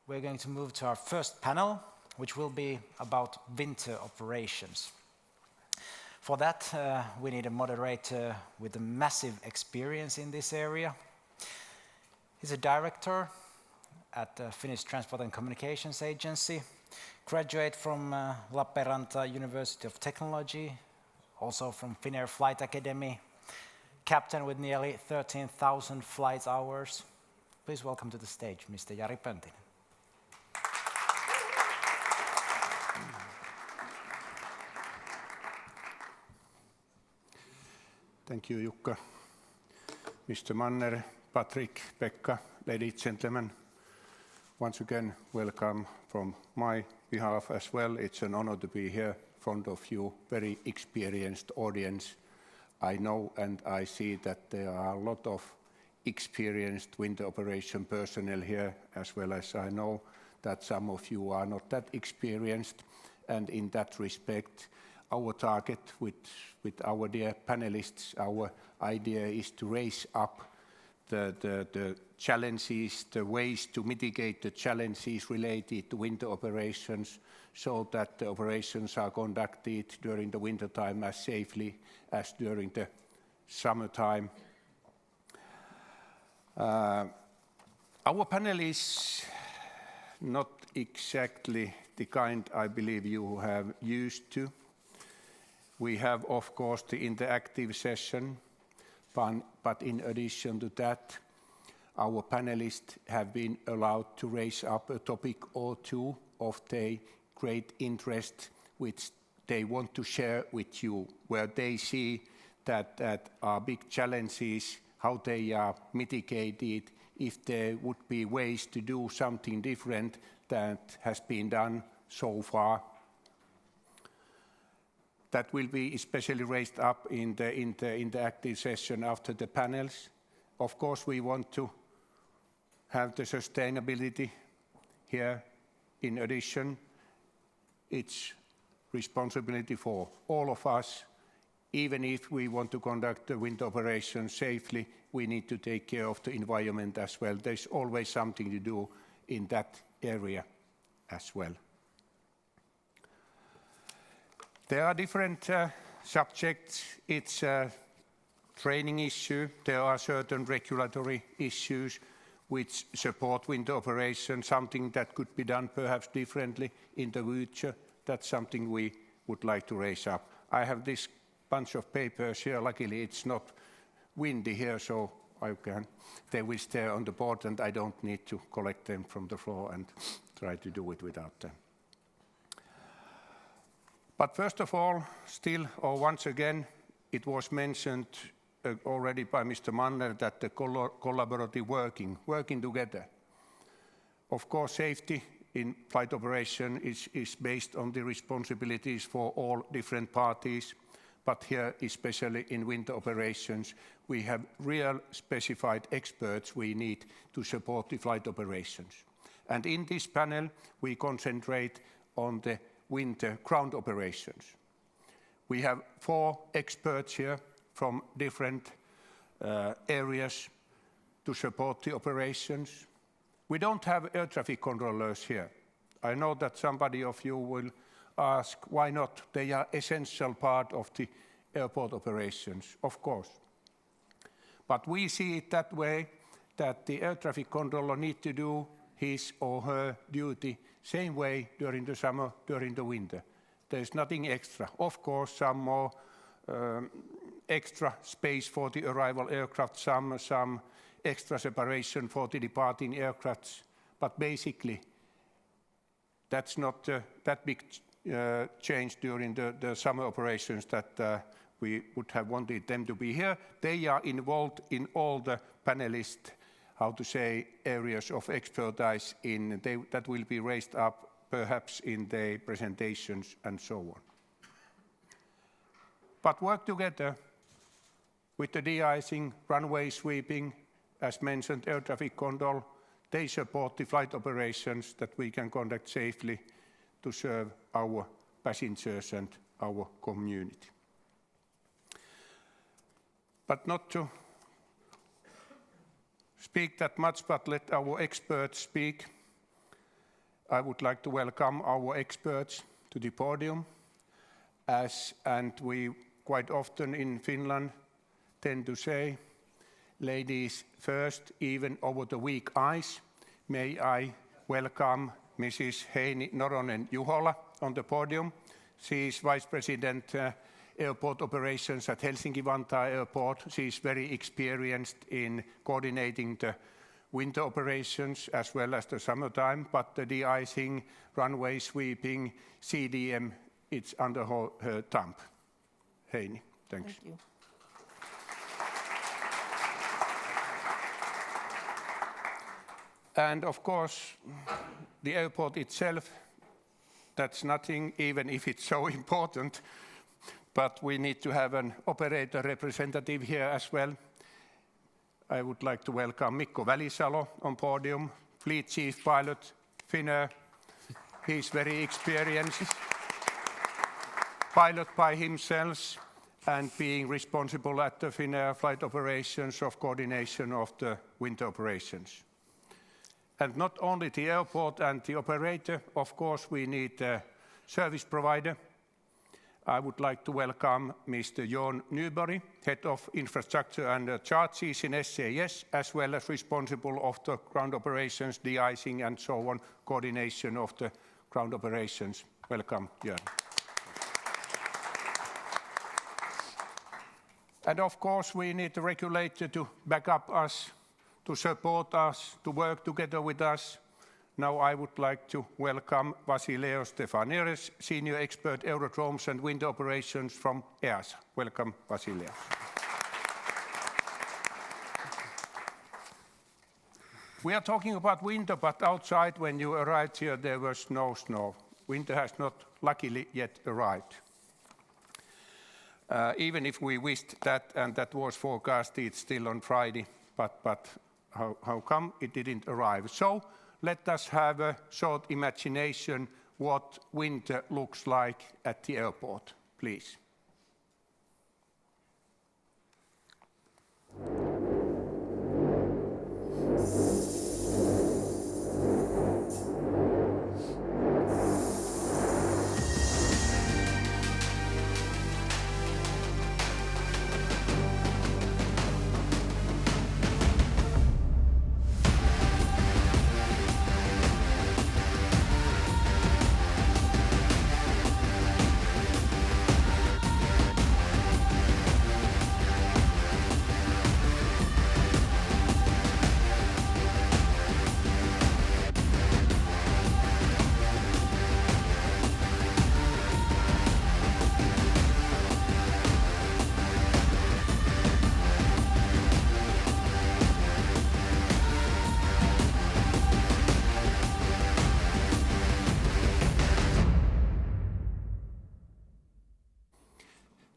we're going to move to our first panel, which will be about winter operations. For that, we need a moderator with a massive experience in this area. He's a director at the Finnish Transport and Communications Agency, graduate from Lappeenranta University of Technology, also from Finnair Flight Academy, captain with nearly 13,000 flight hours. Please welcome to the stage, Mr. Jari Pöntinen. Thank you, Jukka. Mr. Manner, Patrick, Pekka, ladies and gentlemen, once again, welcome from my behalf as well. It's an honor to be here in front of you, very experienced audience. I know and I see that there are a lot of experienced winter operation personnel here, as well as I know that some of you are not that experienced. And in that respect, our target with our dear panelists, our idea is to raise up the challenges, the ways to mitigate the challenges related to winter operations, so that the operations are conducted during the winter time as safely as during the summertime. Our panel is not exactly the kind I believe you have used to. We have, of course, the interactive session, but in addition to that, our panelists have been allowed to raise up a topic or two of their great interest, which they want to share with you, where they see that are big challenges, how they are mitigated, if there would be ways to do something different that has been done so far. That will be especially raised up in the active session after the panels. Of course, we want to have the sustainability here. In addition, it's responsibility for all of us. Even if we want to conduct the winter operations safely, we need to take care of the environment as well. There's always something to do in that area as well. There are different subjects. It's a training issue. There are certain regulatory issues which support winter operations, something that could be done perhaps differently in the future. That's something we would like to raise up. I have this bunch of papers here. Luckily, it's not windy here, so they will stay on the board and I don't need to collect them from the floor and try to do it without them. But first of all, once again, it was mentioned already by Mr. Manner that the collaborative working together. Of course, safety in flight operation is based on the responsibilities for all different parties, but here, especially in winter operations, we have real specified experts we need to support the flight operations. And in this panel, we concentrate on the winter ground operations. We have 4 experts here from different areas to support the operations. We don't have air traffic controllers here. I know that somebody of you will ask, why not? They are essential part of the airport operations, of course. But we see it that way, that the air traffic controller need to do his or her duty same way during the summer, during the winter. There's nothing extra. Of course, some more extra space for the arrival aircraft, some extra separation for the departing aircrafts. But basically, that's not that big change during the summer operations that we would have wanted them to be here. They are involved in all the panelists, areas of expertise that will be raised up perhaps in the presentations and so on. But work together with the de-icing, runway sweeping, as mentioned, air traffic control. They support the flight operations that we can conduct safely to serve our passengers and our community. But not to speak that much, but let our experts speak. I would like to welcome our experts to the podium, and we quite often in Finland tend to say, ladies first, even over the weak ice. May I welcome Mrs. Heini Noronen-Juhola on the podium. She is Vice President Airport Operations at Helsinki-Vantaa Airport. She is very experienced in coordinating the winter operations as well as the summertime, but the de-icing, runway sweeping, CDM, it's under her thumb. Heini, thanks. Thank you. And of course, the airport itself, that's nothing, even if it's so important, but we need to have an operator representative here as well. I would like to welcome Mikko Välisalo on podium, Fleet Chief Pilot, Finnair. He's very experienced, pilot by himself, and being responsible at the Finnair flight operations of coordination of the winter operations. And not only the airport and the operator, of course, we need a service provider. I would like to welcome Mr. Jørn Nyborg, Head of Infrastructure and Charges in SAS, as well as responsible of the ground operations, de-icing and so on, coordination of the ground operations. Welcome, Jørn. And of course, we need the regulator to back up us, to support us, to work together with us. Now I would like to welcome Vasileios Stefanioros, Senior Expert Aerodromes and Winter Operations from EASA. Welcome, Vasileios. We are talking about winter, but outside when you arrived here there was no snow. Winter has not luckily yet arrived. Even if we wished that, and that was forecasted still on Friday, but how come it didn't arrive? So let us have a short imagination what winter looks like at the airport, please.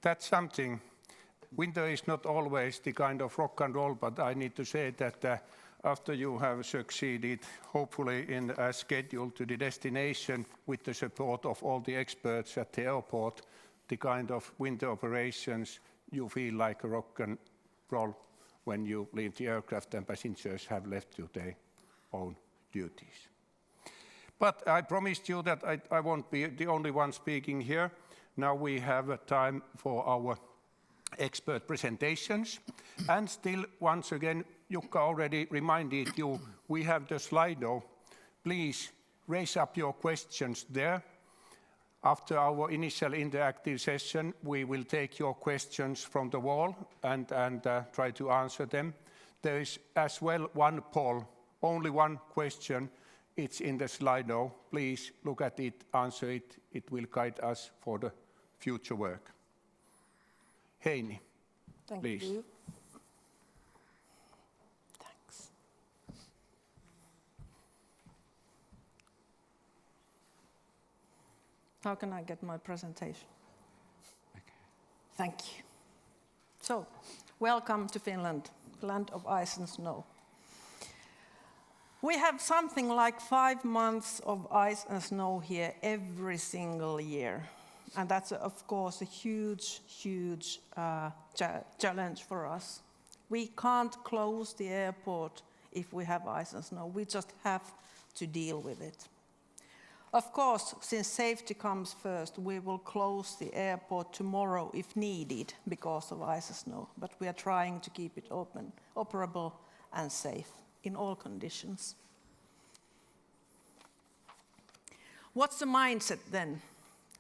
That's something. Winter is not always the kind of rock and roll, but I need to say that after you have succeeded, hopefully in a schedule to the destination with the support of all the experts at the airport, the kind of winter operations, you feel like a rock and roll when you leave the aircraft and passengers have left to their own duties. But I promised you that I won't be the only one speaking here. Now we have time for our expert presentations. And still, once again, Jukka already reminded you, we have the Slido. Please raise up your questions there. After our initial interactive session, we will take your questions from the wall and try to answer them. There is as well one poll, only one question. It's in the Slido. Please look at it, answer it. It will guide us for the future work. Heini, please. Thank you. Thanks. How can I get my presentation? Okay. Thank you. So, welcome to Finland, land of ice and snow. We have something like 5 months of ice and snow here every single year. And that's, of course, a huge challenge for us. We can't close the airport if we have ice and snow. We just have to deal with it. Of course, since safety comes first, we will close the airport tomorrow if needed because of ice and snow, but we are trying to keep it open, operable and safe in all conditions. What's the mindset then?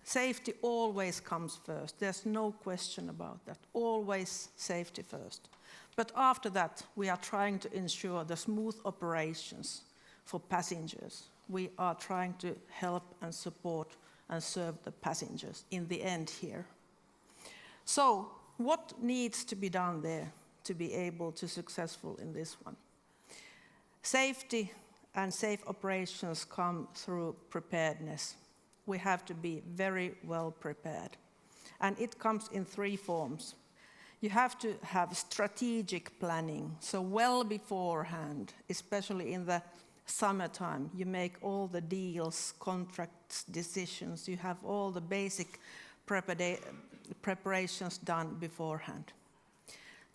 Safety always comes first. There's no question about that. Always safety first. But after that, we are trying to ensure the smooth operations for passengers. We are trying to help and support and serve the passengers in the end here. So, what needs to be done there to be able to be successful in this one? Safety and safe operations come through preparedness. We have to be very well prepared. And it comes in three forms. You have to have strategic planning, so well beforehand, especially in the summertime, you make all the deals, contracts, decisions, you have all the basic preparations done beforehand.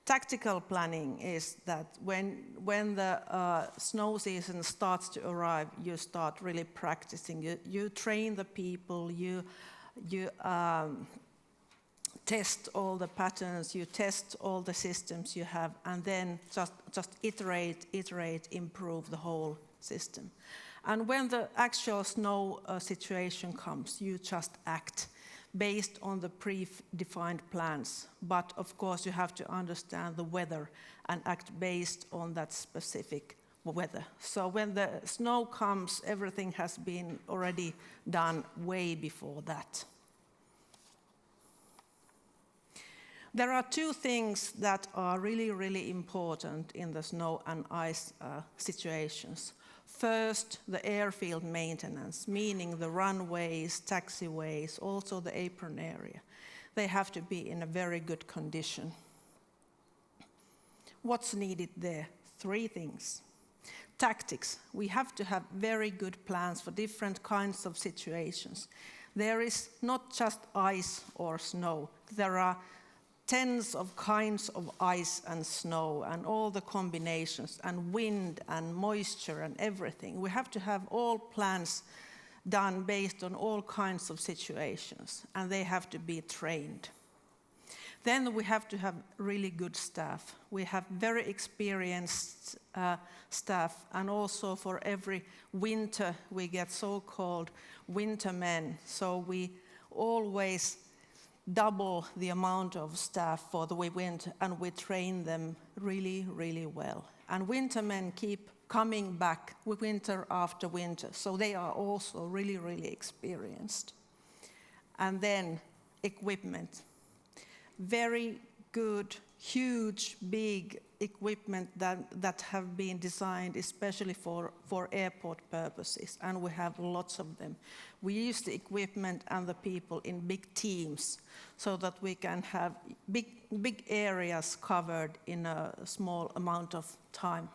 Tactical planning is that when the snow season starts to arrive, you start really practicing. You train the people, you test all the patterns, you test all the systems you have, and then just iterate, improve the whole system. And when the actual snow situation comes, you just act based on the predefined plans. But of course you have to understand the weather and act based on that specific weather. So when the snow comes, everything has been already done way before that. There are two things that are really, really important in the snow and ice situations. First, the airfield maintenance, meaning the runways, taxiways, also the apron area. They have to be in a very good condition. What's needed there? Three things. Tactics. We have to have very good plans for different kinds of situations. There is not just ice or snow. There are tens of kinds of ice and snow and all the combinations and wind and moisture and everything. We have to have all plans done based on all kinds of situations, and they have to be trained. Then we have to have really good staff. We have very experienced staff, and also for every winter we get so-called winter men. So we always double the amount of staff for the winter, and we train them really, really well. And winter men keep coming back winter after winter, so they are also really, really experienced. And then equipment. Very good, huge, big equipment that have been designed especially for airport purposes, and we have lots of them. We use the equipment and the people in big teams so that we can have big areas covered in a small amount of time.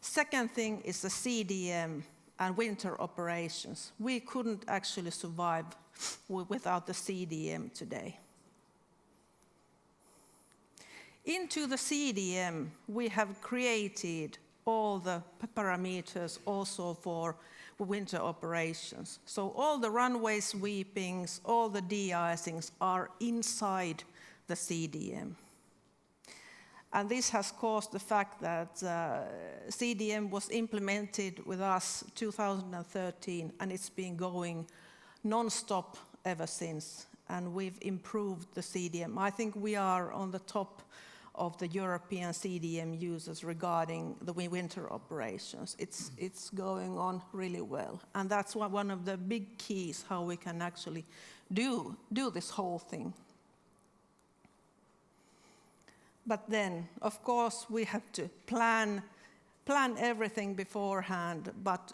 Second thing is the CDM and winter operations. We couldn't actually survive without the CDM today. Into the CDM, we have created all the parameters also for winter operations. So all the runway sweepings, all the de-icings are inside the CDM. And this has caused the fact that CDM was implemented with us 2013, and it's been going non-stop ever since. And we've improved the CDM. I think we are on the top of the European CDM users regarding the winter operations. It's going on really well. And that's one of the big keys how we can actually do this whole thing. But then, of course, we have to plan everything beforehand, but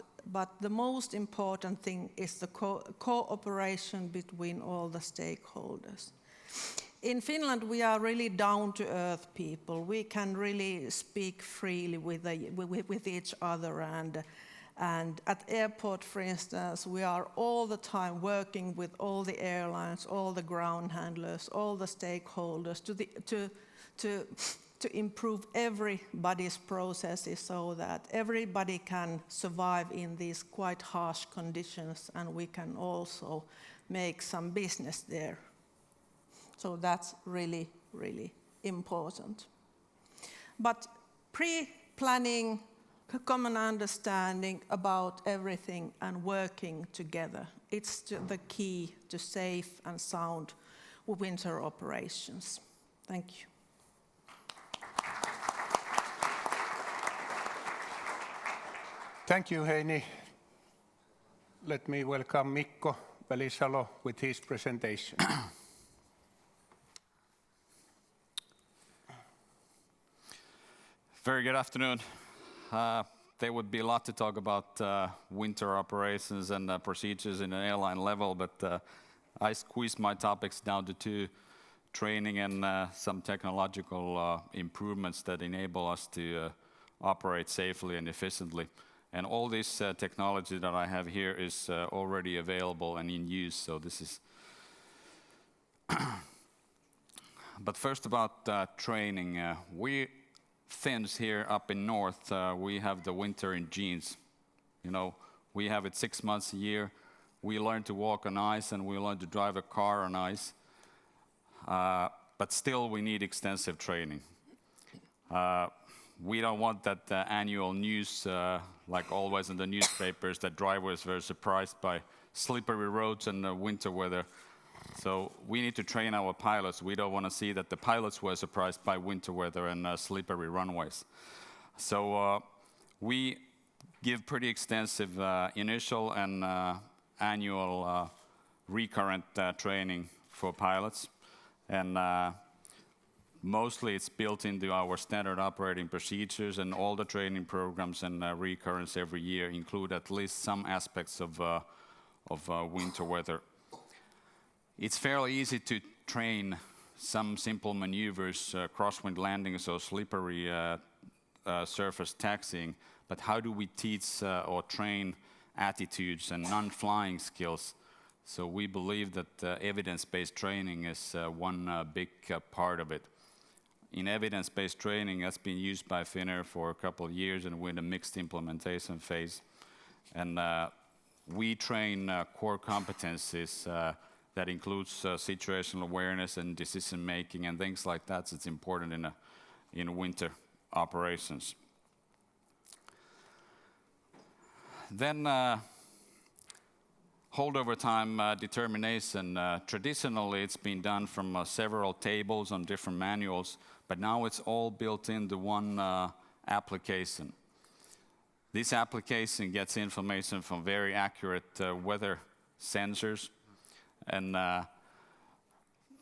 the most important thing is the cooperation between all the stakeholders. In Finland, we are really down-to-earth people. We can really speak freely with each other, and at airport, for instance, we are all the time working with all the airlines, all the ground handlers, all the stakeholders to to improve everybody's processes so that everybody can survive in these quite harsh conditions, and we can also make some business there. So that's really, really important. But pre-planning, common understanding about everything and working together, it's the key to safe and sound winter operations. Thank you. Thank you, Heini. Let me welcome Mikko Välisalo with his presentation. Very good afternoon. There would be a lot to talk about winter operations and procedures in an airline level, but I squeezed my topics down to two: training and some technological improvements that enable us to operate safely and efficiently. And all this technology that I have here is already available and in use, so this is... But first about training. We Finns here up in north, we have the winter in genes. You know, we have it 6 months a year. We learn to walk on ice and we learn to drive a car on ice. But still we need extensive training. We don't want that annual news, like always in the newspapers, that drivers were surprised by slippery roads and winter weather. So we need to train our pilots. We don't want to see that the pilots were surprised by winter weather and slippery runways. So we give pretty extensive initial and annual recurrent training for pilots. And mostly it's built into our standard operating procedures, and all the training programs and recurrence every year include at least some aspects of winter weather. It's fairly easy to train some simple maneuvers, crosswind landings or slippery surface taxiing, but how do we teach or train attitudes and non-flying skills? So we believe that evidence-based training is one big part of it. In evidence-based training, that's been used by Finnair for a couple of years, and we're in a mixed implementation phase. And we train core competencies that includes situational awareness and decision making and things like that. So it's important in winter operations. Then holdover time determination. Traditionally, it's been done from several tables on different manuals, but now it's all built into one application. This application gets information from very accurate weather sensors, and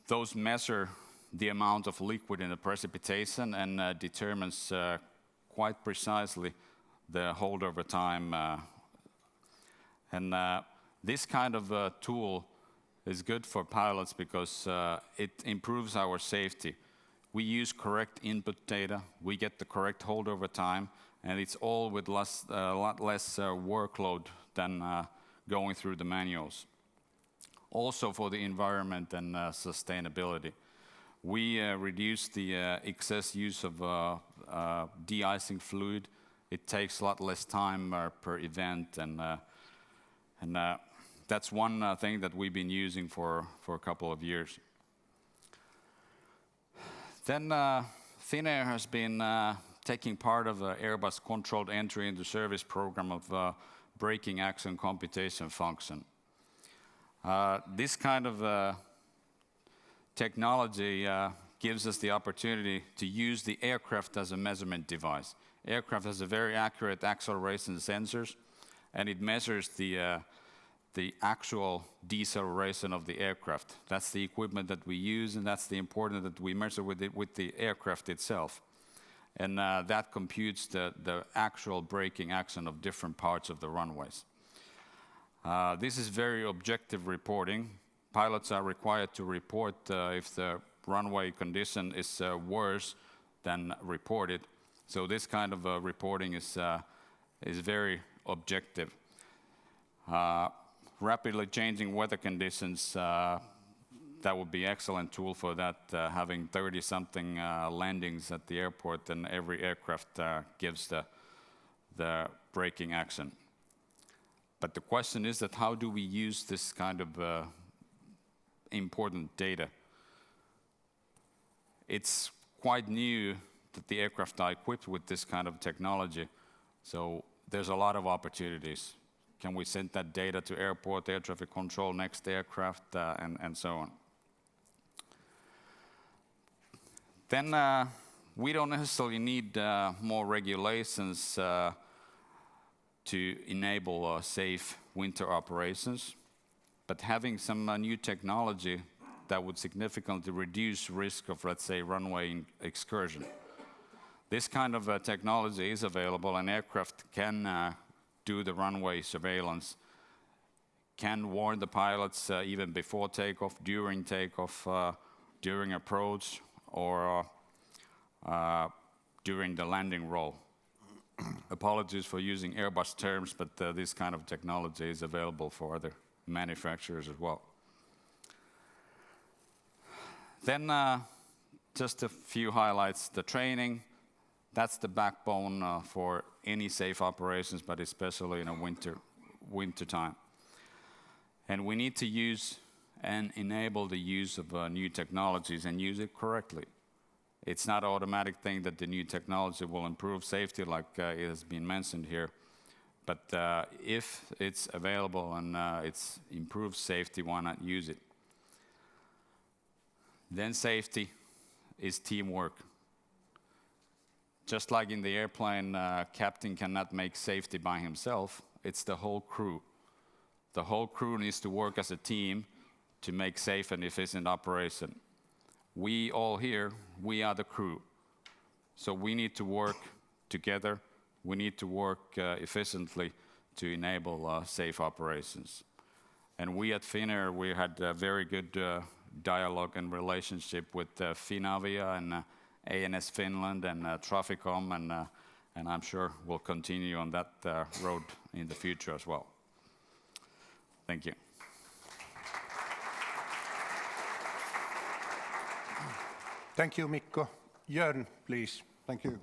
those measure the amount of liquid in the precipitation and determines quite precisely the holdover time. This kind of tool is good for pilots because it improves our safety. We use correct input data, we get the correct holdover time, and it's all with a lot less workload than going through the manuals. Also for the environment and sustainability. We reduce the excess use of de-icing fluid. It takes a lot less time per event, and that's one thing that we've been using for a couple of years. Then Finnair has been taking part of the Airbus controlled entry into service program of braking action computation function. This kind of technology gives us the opportunity to use the aircraft as a measurement device. Aircraft has a very accurate acceleration sensors, and it measures the actual deceleration of the aircraft. That's the equipment that we use, and that's the important that we measure with the aircraft itself. And that computes the actual braking action of different parts of the runways. This is very objective reporting. Pilots are required to report if the runway condition is worse than reported. So this kind of reporting is very objective. Rapidly changing weather conditions that would be excellent tool for that, having 30-something landings at the airport, and every aircraft gives the braking action. But the question is that how do we use this kind of important data? It's quite new that the aircraft are equipped with this kind of technology, so there's a lot of opportunities. Can we send that data to airport, air traffic control, next aircraft, and so on? Then we don't necessarily need more regulations to enable safe winter operations, but having some new technology that would significantly reduce risk of, let's say, runway excursion. This kind of technology is available, and aircraft can do the runway surveillance, can warn the pilots even before takeoff, during takeoff, during approach, or during the landing roll. Apologies for using Airbus terms, but this kind of technology is available for other manufacturers as well. Then just a few highlights. The training, that's the backbone for any safe operations, but especially in a winter time. And we need to use and enable the use of new technologies and use it correctly. It's not an automatic thing that the new technology will improve safety like it has been mentioned here. But if it's available and it's improved safety, why not use it? Then safety is teamwork. Just like in the airplane, captain cannot make safety by himself, it's the whole crew. The whole crew needs to work as a team to make safe and efficient operation. We all here, we are the crew. So we need to work together. We need to work efficiently to enable safe operations. And we at Finnair, we had a very good dialogue and relationship with Finavia and ANS Finland and TRAFICOM, and I'm sure we'll continue on that road in the future as well. Thank you. Thank you, Mikko. Jørn, please. Thank you.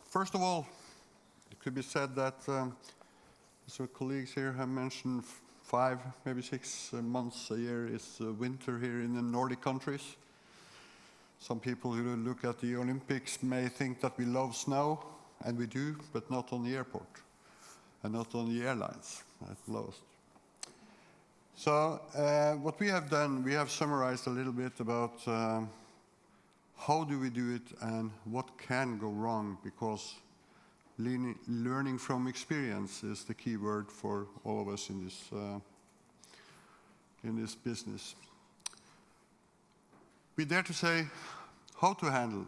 First of all, it could be said that as our colleagues here have mentioned, 5, maybe 6 months a year is winter here in the Nordic countries. Some people who look at the Olympics may think that we love snow, and we do, but not on the airport, and not on the airlines at lowest. So what we have done, we have summarized a little bit about how do we do it and what can go wrong, because learning from experience is the key word for all of us in this business. We dare to say how to handle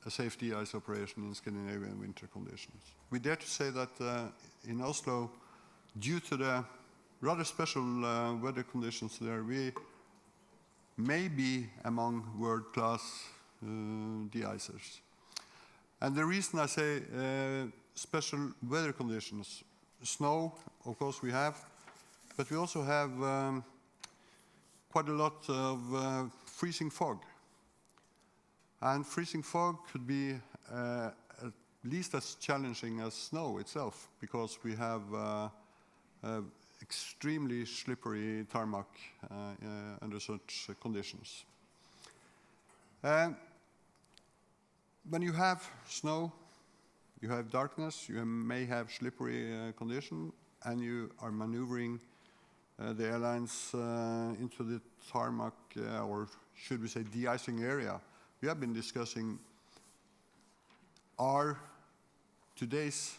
a safety ice operation in Scandinavian winter conditions. We dare to say that in Oslo, due to the rather special weather conditions there, we may be among world-class de-icers. And the reason I say special weather conditions, snow, of course we have, but we also have quite a lot of freezing fog. And freezing fog could be at least as challenging as snow itself, because we have extremely slippery tarmac under such conditions. When you have snow, you have darkness, you may have slippery condition, and you are maneuvering the airlines into the tarmac, or should we say de-icing area. We have been discussing, are today's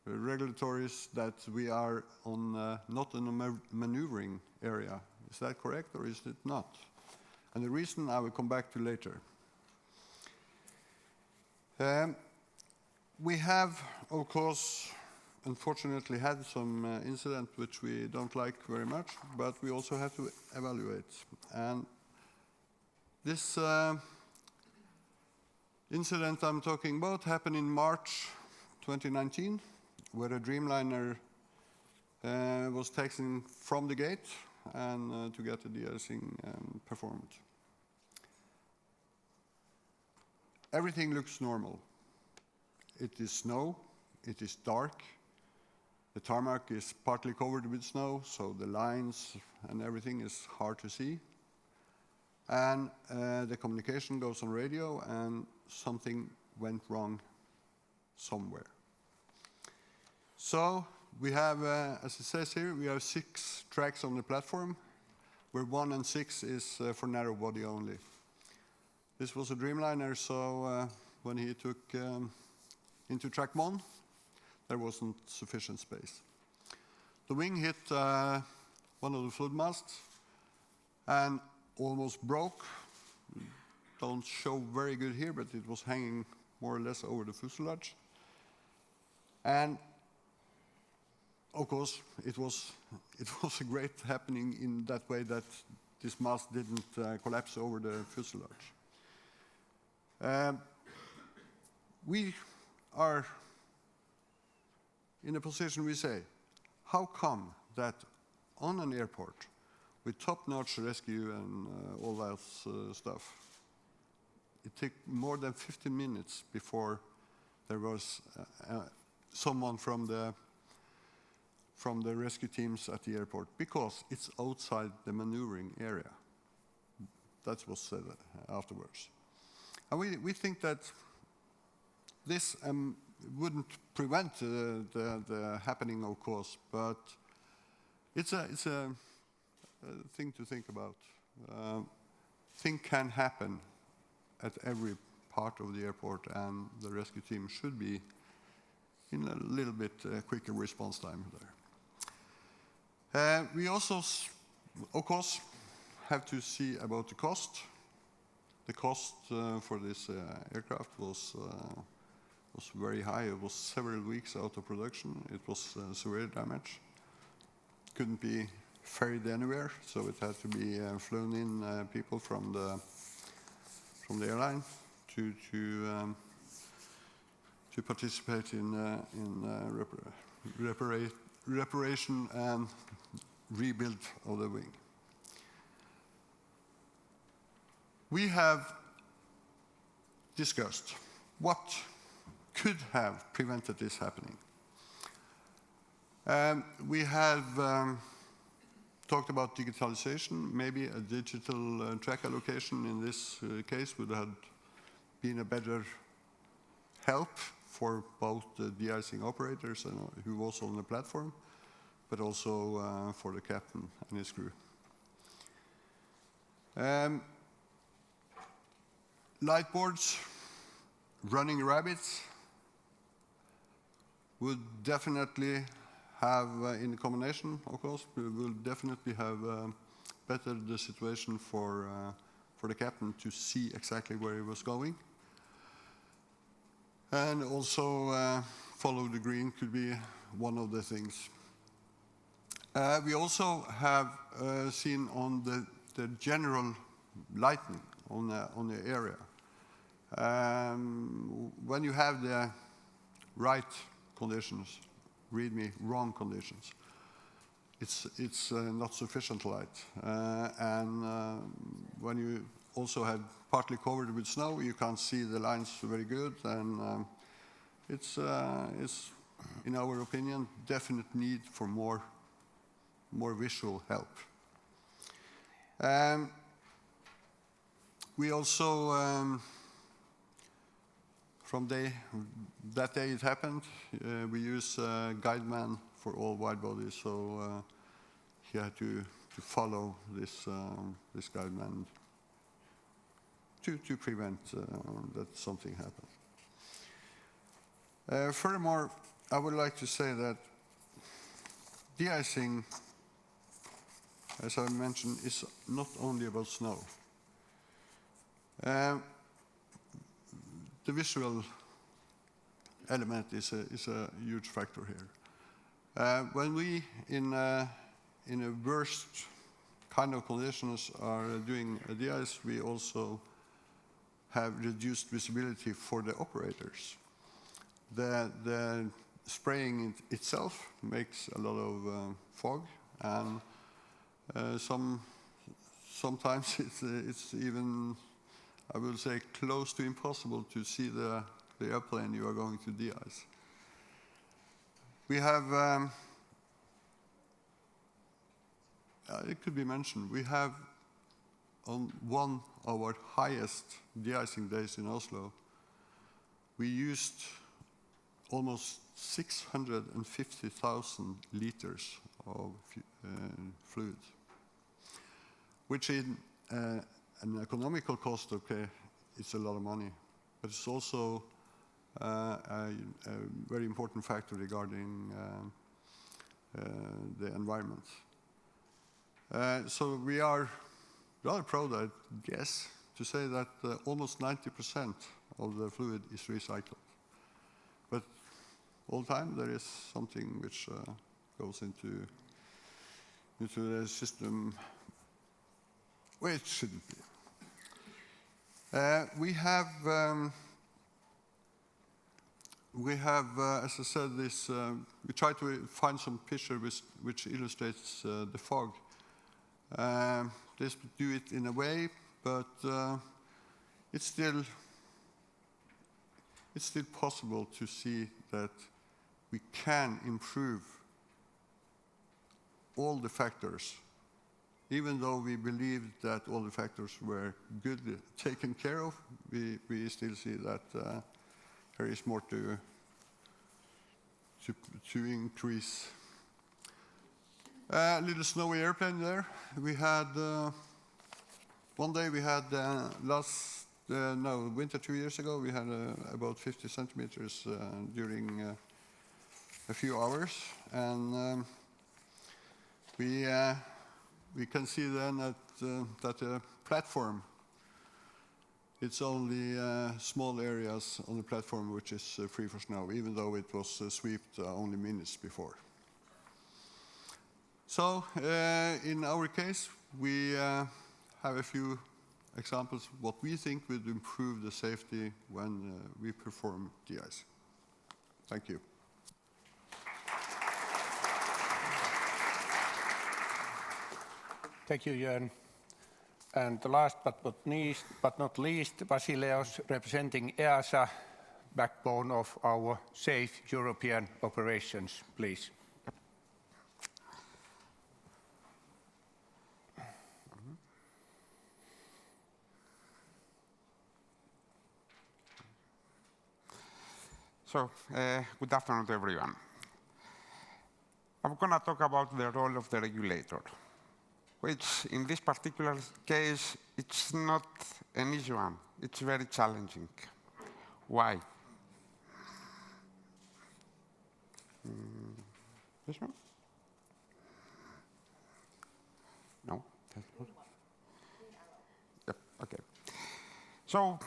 regulatories that we are on not in a maneuvering area. Is that correct, or is it not? And the reason I will come back to later. We have, of course, unfortunately had some incident which we don't like very much, but we also have to evaluate. And this incident I'm talking about happened in March 2019, where a Dreamliner was taken from the gate and to get the de-icing performed. Everything looks normal. It is snow, it is dark, the tarmac is partly covered with snow, so the lines and everything is hard to see. And the communication goes on radio, and something went wrong somewhere. So we have, as it says here, we have 6 tracks on the platform, where 1 and 6 is for narrow body only. This was a Dreamliner, so when he took into track 1, there wasn't sufficient space. The wing hit one of the flood masts and almost broke. Don't show very good here, but it was hanging more or less over the fuselage. And of course, it was a great happening in that way that this mast didn't collapse over the fuselage. We are in a position we say, how come that on an airport with top-notch rescue and all that stuff, it took more than 15 minutes before there was someone from the rescue teams at the airport, because it's outside the maneuvering area. That was said afterwards. And we think that this wouldn't prevent the happening, of course, but it's a thing to think about. Things can happen at every part of the airport, and the rescue team should be in a little bit quicker response time there. We also, of course, have to see about the cost. The cost for this aircraft was very high. It was several weeks out of production. It was severe damage. Couldn't be ferried anywhere, so it had to be flown in people from the airline to participate in reparation and rebuild of the wing. We have discussed what could have prevented this happening. We have talked about digitalization. Maybe a digital track allocation in this case would have been a better help for both the de-icing operators and who was on the platform, but also for the captain and his crew. Light boards, running rabbits would definitely have, in combination, of course, we will definitely have bettered the situation for the captain to see exactly where he was going. And also follow the green could be one of the things. We also have seen on the general lighting on the area. When you have the right conditions, read me, wrong conditions, it's not sufficient light. And when you also have partly covered with snow, you can't see the lines very good, and it's in our opinion, definite need for more visual help. We also, from that day it happened, we use Guideman for all wide bodies, so he had to follow this Guideman to prevent that something happened. Furthermore, I would like to say that de-icing, as I mentioned, is not only about snow. The visual element is a huge factor here. When we, in a worst kind of conditions, are doing a de-ice, we also have reduced visibility for the operators. The spraying itself makes a lot of fog, and sometimes it's even, I will say, close to impossible to see the airplane you are going to de-ice. We have, it could be mentioned, we have on one of our highest de-icing days in Oslo, we used almost 650,000 liters of fluid, which in an economical cost, okay, it's a lot of money, but it's also a very important factor regarding the environment. So we are rather proud, I guess, to say that almost 90% of the fluid is recycled. But all the time there is something which goes into the system where it shouldn't be. We have, as I said, this. We try to find some picture which illustrates the fog. This do it in a way, but it's still possible to see that we can improve all the factors. Even though we believe that all the factors were good taken care of, we still see that there is more to increase. Little snowy airplane there. We had one day we had winter 2 years ago. We had about 50 centimeters during a few hours, and we can see then that the platform, it's only small areas on the platform which is free for snow, even though it was swept only minutes before. So in our case, we have a few examples what we think would improve the safety when we perform de-icing. Thank you. Thank you, Jørn. And the last but not least, Vasileios, representing EASA, backbone of our safe European operations, please. So, good afternoon to everyone. I'm going to talk about the role of the regulator, which in this particular case, it's not an easy one. It's very challenging. Why? This one? No? That's not. Yep, okay. So,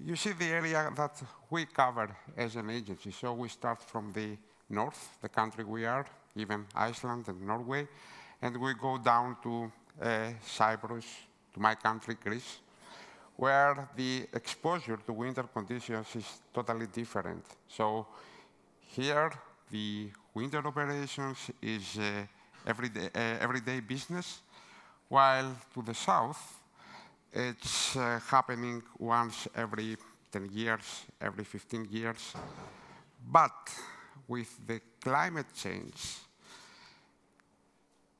you see the area that we cover as an agency. So we start from the north, the country we are, even Iceland and Norway, and we go down to Cyprus, to my country, Greece, where the exposure to winter conditions is totally different. So here, the winter operations is everyday business, while to the south, it's happening once every 10 years, every 15 years. But with the climate change,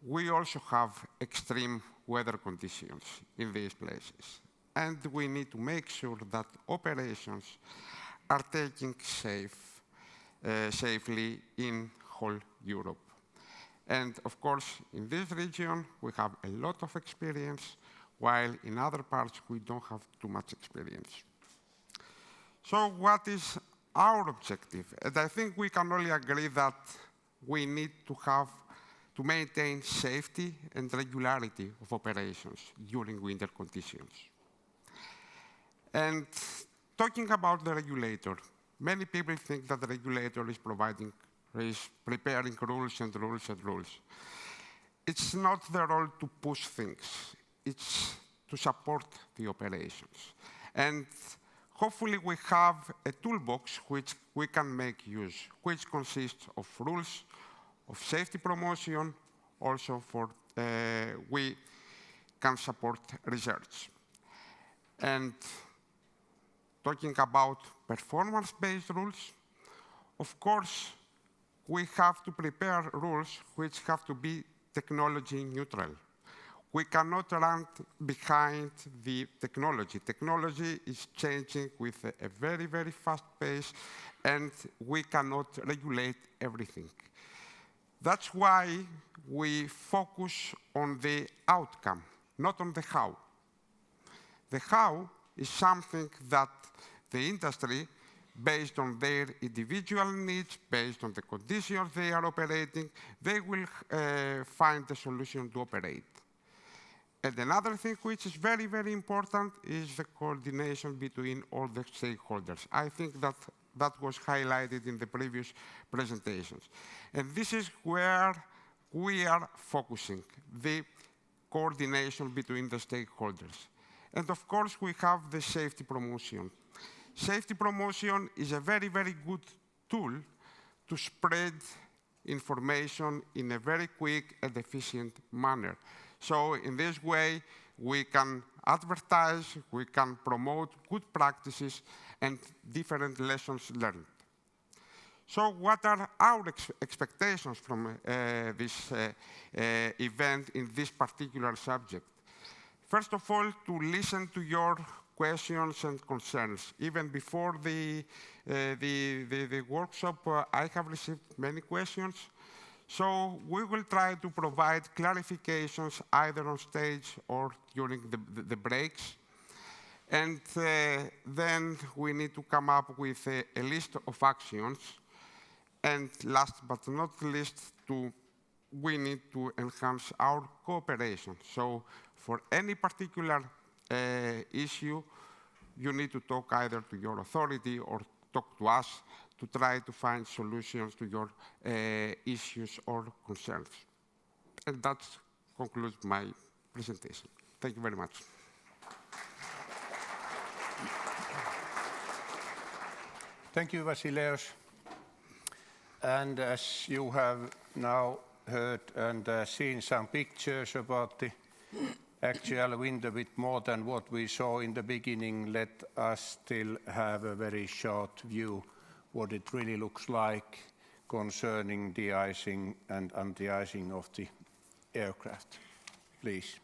we also have extreme weather conditions in these places. And we need to make sure that operations are taking safely in whole Europe. And of course, in this region, we have a lot of experience, while in other parts, we don't have too much experience. So what is our objective? And I think we can only agree that we need to maintain safety and regularity of operations during winter conditions. And talking about the regulator, many people think that the regulator is preparing rules and rules and rules. It's not the role to push things. It's to support the operations. And hopefully we have a toolbox which we can make use, which consists of rules, of safety promotion, also for we can support research. And talking about performance-based rules, of course, we have to prepare rules which have to be technology neutral. We cannot run behind the technology. Technology is changing with a very, very fast pace, and we cannot regulate everything. That's why we focus on the outcome, not on the how. The how is something that the industry, based on their individual needs, based on the conditions they are operating, they will find the solution to operate. And another thing which is very, very important is the coordination between all the stakeholders. I think that was highlighted in the previous presentations. And this is where we are focusing, the coordination between the stakeholders. And of course, we have the safety promotion. Safety promotion is a very, very good tool to spread information in a very quick and efficient manner. So in this way, we can advertise, we can promote good practices and different lessons learned. So what are our expectations from this event in this particular subject? First of all, to listen to your questions and concerns. Even before the workshop, I have received many questions. So we will try to provide clarifications either on stage or during the breaks. And then we need to come up with a list of actions. And last but not least, we need to enhance our cooperation. So for any particular issue, you need to talk either to your authority or talk to us to try to find solutions to your issues or concerns. And that concludes my presentation. Thank you very much. Thank you, Vasileios. And as you have now heard and seen some pictures about the actual wind a bit more than what we saw in the beginning, let us still have a very short view what it really looks like concerning de-icing and anti-icing of the aircraft. Please.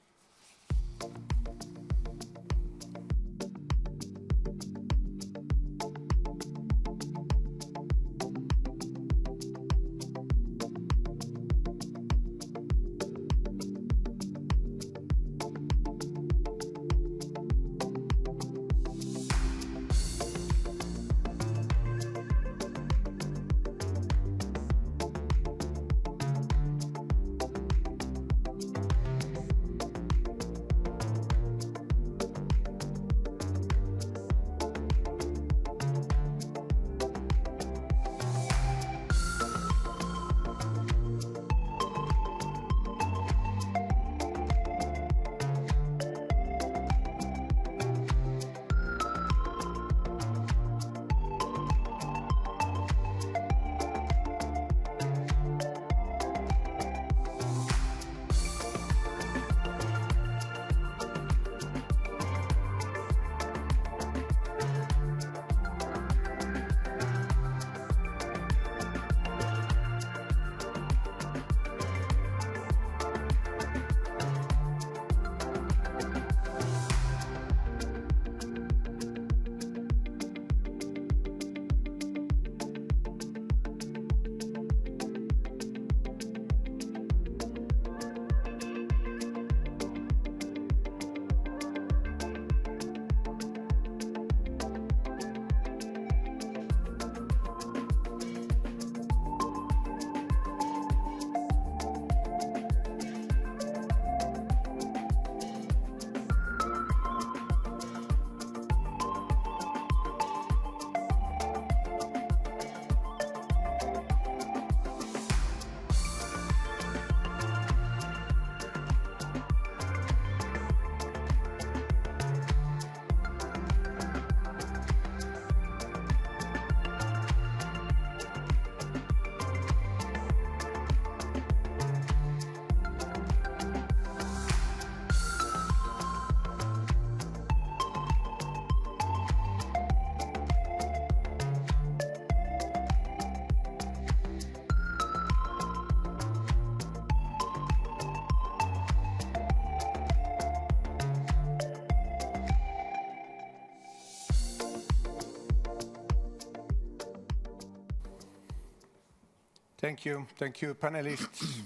Thank you, panelists.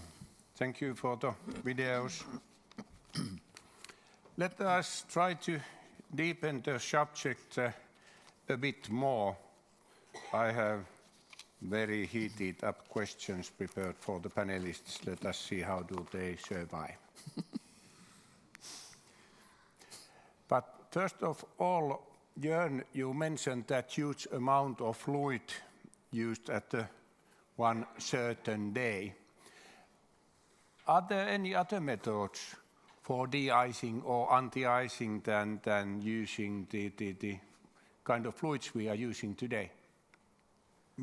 Thank you for the videos. Let us try to deepen the subject a bit more. I have very heated up questions prepared for the panelists. Let us see how do they survive. But first of all, Jørn, you mentioned that huge amount of fluid used at one certain day. Are there any other methods for de-icing or anti-icing than using the kind of fluids we are using today?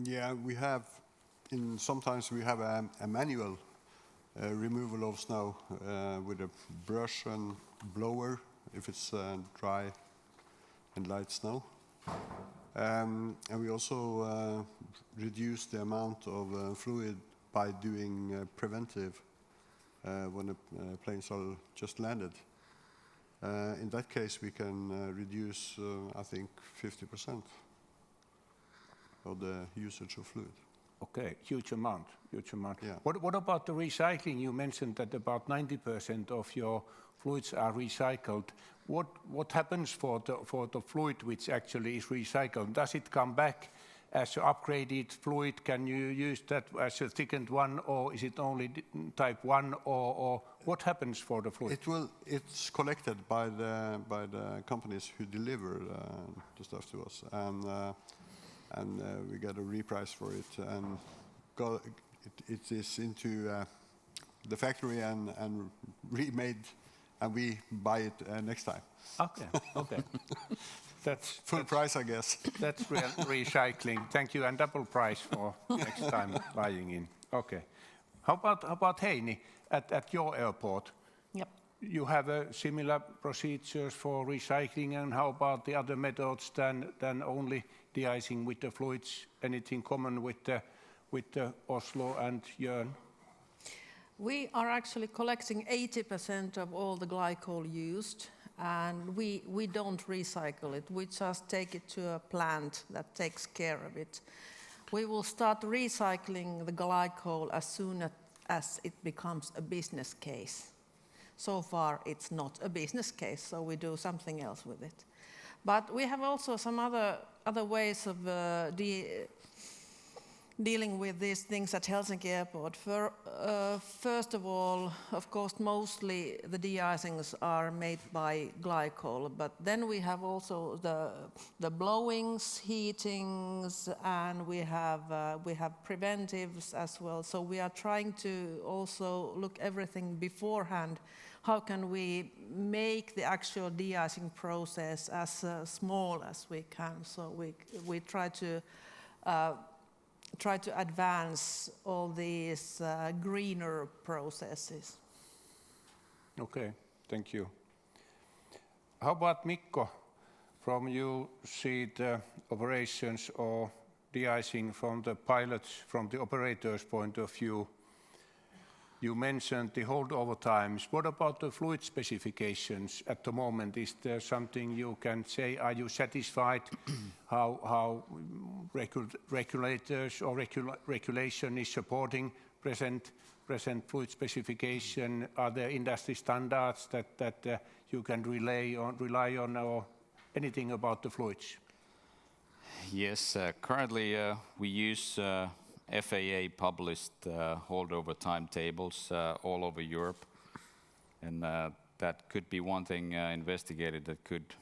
Yeah, we have. Sometimes we have a manual removal of snow with a brush and blower if it's dry and light snow. And we also reduce the amount of fluid by doing preventive when the planes are just landed. In that case, we can reduce, I think, 50% of the usage of fluid. Okay, huge amount. Yeah. What about the recycling? You mentioned that about 90% of your fluids are recycled. What happens for the fluid which actually is recycled? Does it come back as an upgraded fluid? Can you use that as a thickened one, or is it only type 1, or what happens for the fluid? It's collected by the companies who deliver the stuff to us, and we get a reprice for it, and it is into the factory and remade, and we buy it next time. Okay. That's full price, I guess. That's real recycling. Thank you, and double price for next time buying in. Okay. How about Heini at your airport? Yep. You have similar procedures for recycling, and how about the other methods than only de-icing with the fluids? Anything common with the Oslo and Jørn? We are actually collecting 80% of all the glycol used, and we don't recycle it. We just take it to a plant that takes care of it. We will start recycling the glycol as soon as it becomes a business case. So far, it's not a business case, so we do something else with it. But we have also some other ways of dealing with these things at Helsinki Airport. First of all, of course, mostly the de-icings are made by glycol, but then we have also the blowings, heatings, and we have preventives as well. So we are trying to also look everything beforehand. How can we make the actual de-icing process as small as we can? So we try to advance all these greener processes. Okay, thank you. How about Mikko? From you see the operations or de-icing from the pilots, from the operator's point of view. You mentioned the holdover times. What about the fluid specifications at the moment? Is there something you can say? Are you satisfied how regulators or regulation is supporting present fluid specification? Are there industry standards that you can rely on, or anything about the fluids? Yes, currently we use FAA published holdover timetables all over Europe, and that could be one thing investigated, that could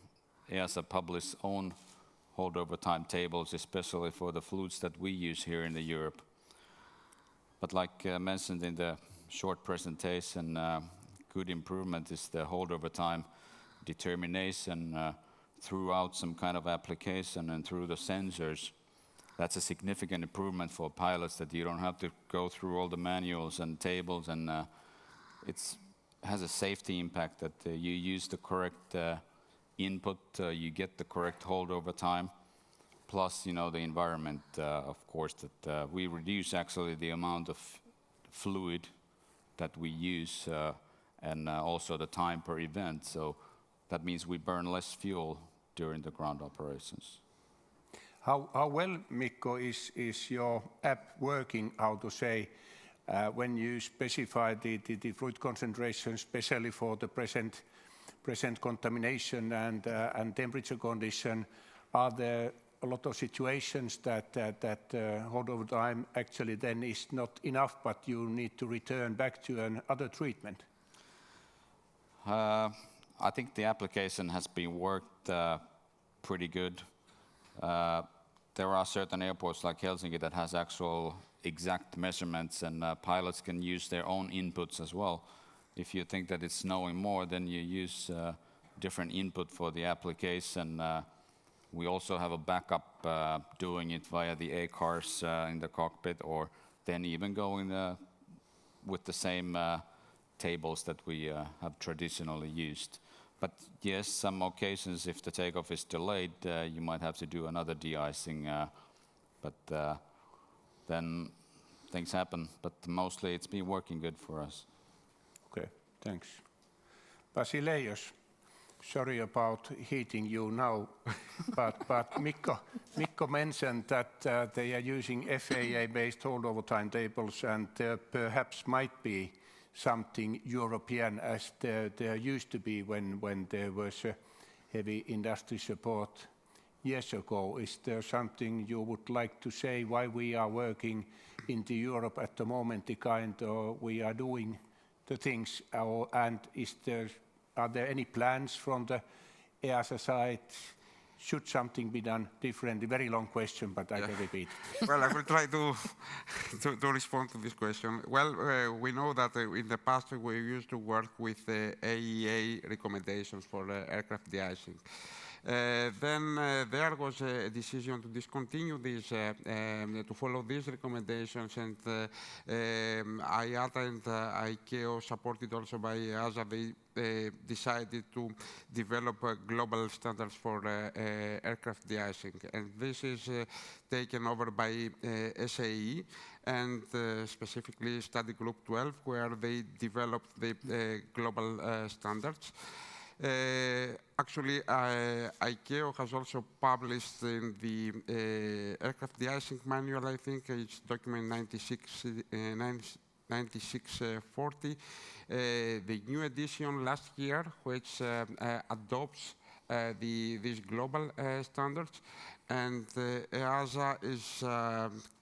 EASA publish own holdover timetables, especially for the fluids that we use here in Europe. But like mentioned in the short presentation, good improvement is the holdover time determination throughout some kind of application and through the sensors. That's a significant improvement for pilots, that you don't have to go through all the manuals and tables, and it has a safety impact that you use the correct input, you get the correct holdover time, plus the environment, of course, that we reduce actually the amount of fluid that we use and also the time per event. So that means we burn less fuel during the ground operations. How well, Mikko, is your app working, how to say, when you specify the fluid concentration, especially for the present contamination and temperature condition? Are there a lot of situations that holdover time actually then is not enough, but you need to return back to another treatment? I think the application has been worked pretty good. There are certain airports like Helsinki that has actual exact measurements, and pilots can use their own inputs as well. If you think that it's snowing more, then you use different input for the application. We also have a backup doing it via the A-cars in the cockpit, or then even going with the same tables that we have traditionally used. But yes, some occasions, if the takeoff is delayed, you might have to do another de-icing, but then things happen. But mostly it's been working good for us. Okay, thanks. Vasileios, sorry about heating you now, but Mikko mentioned that they are using FAA-based holdover timetables, and there perhaps might be something European, as there used to be when there was a heavy industry support years ago. Is there something you would like to say why we are working into Europe at the moment, the kind of we are doing the things, and are there any plans from the EASA side? Should something be done differently? Very long question, but I can repeat. Well, I will try to respond to this question. Well, we know that in the past we used to work with AEA recommendations for aircraft de-icing. Then there was a decision to discontinue this, to follow these recommendations, and IATA and ICAO, supported also by EASA, they decided to develop global standards for aircraft de-icing. And this is taken over by SAE and specifically Study Group 12, where they developed the global standards. Actually, ICAO has also published in the aircraft de-icing manual, I think it's document 9640, the new edition last year, which adopts these global standards, and EASA is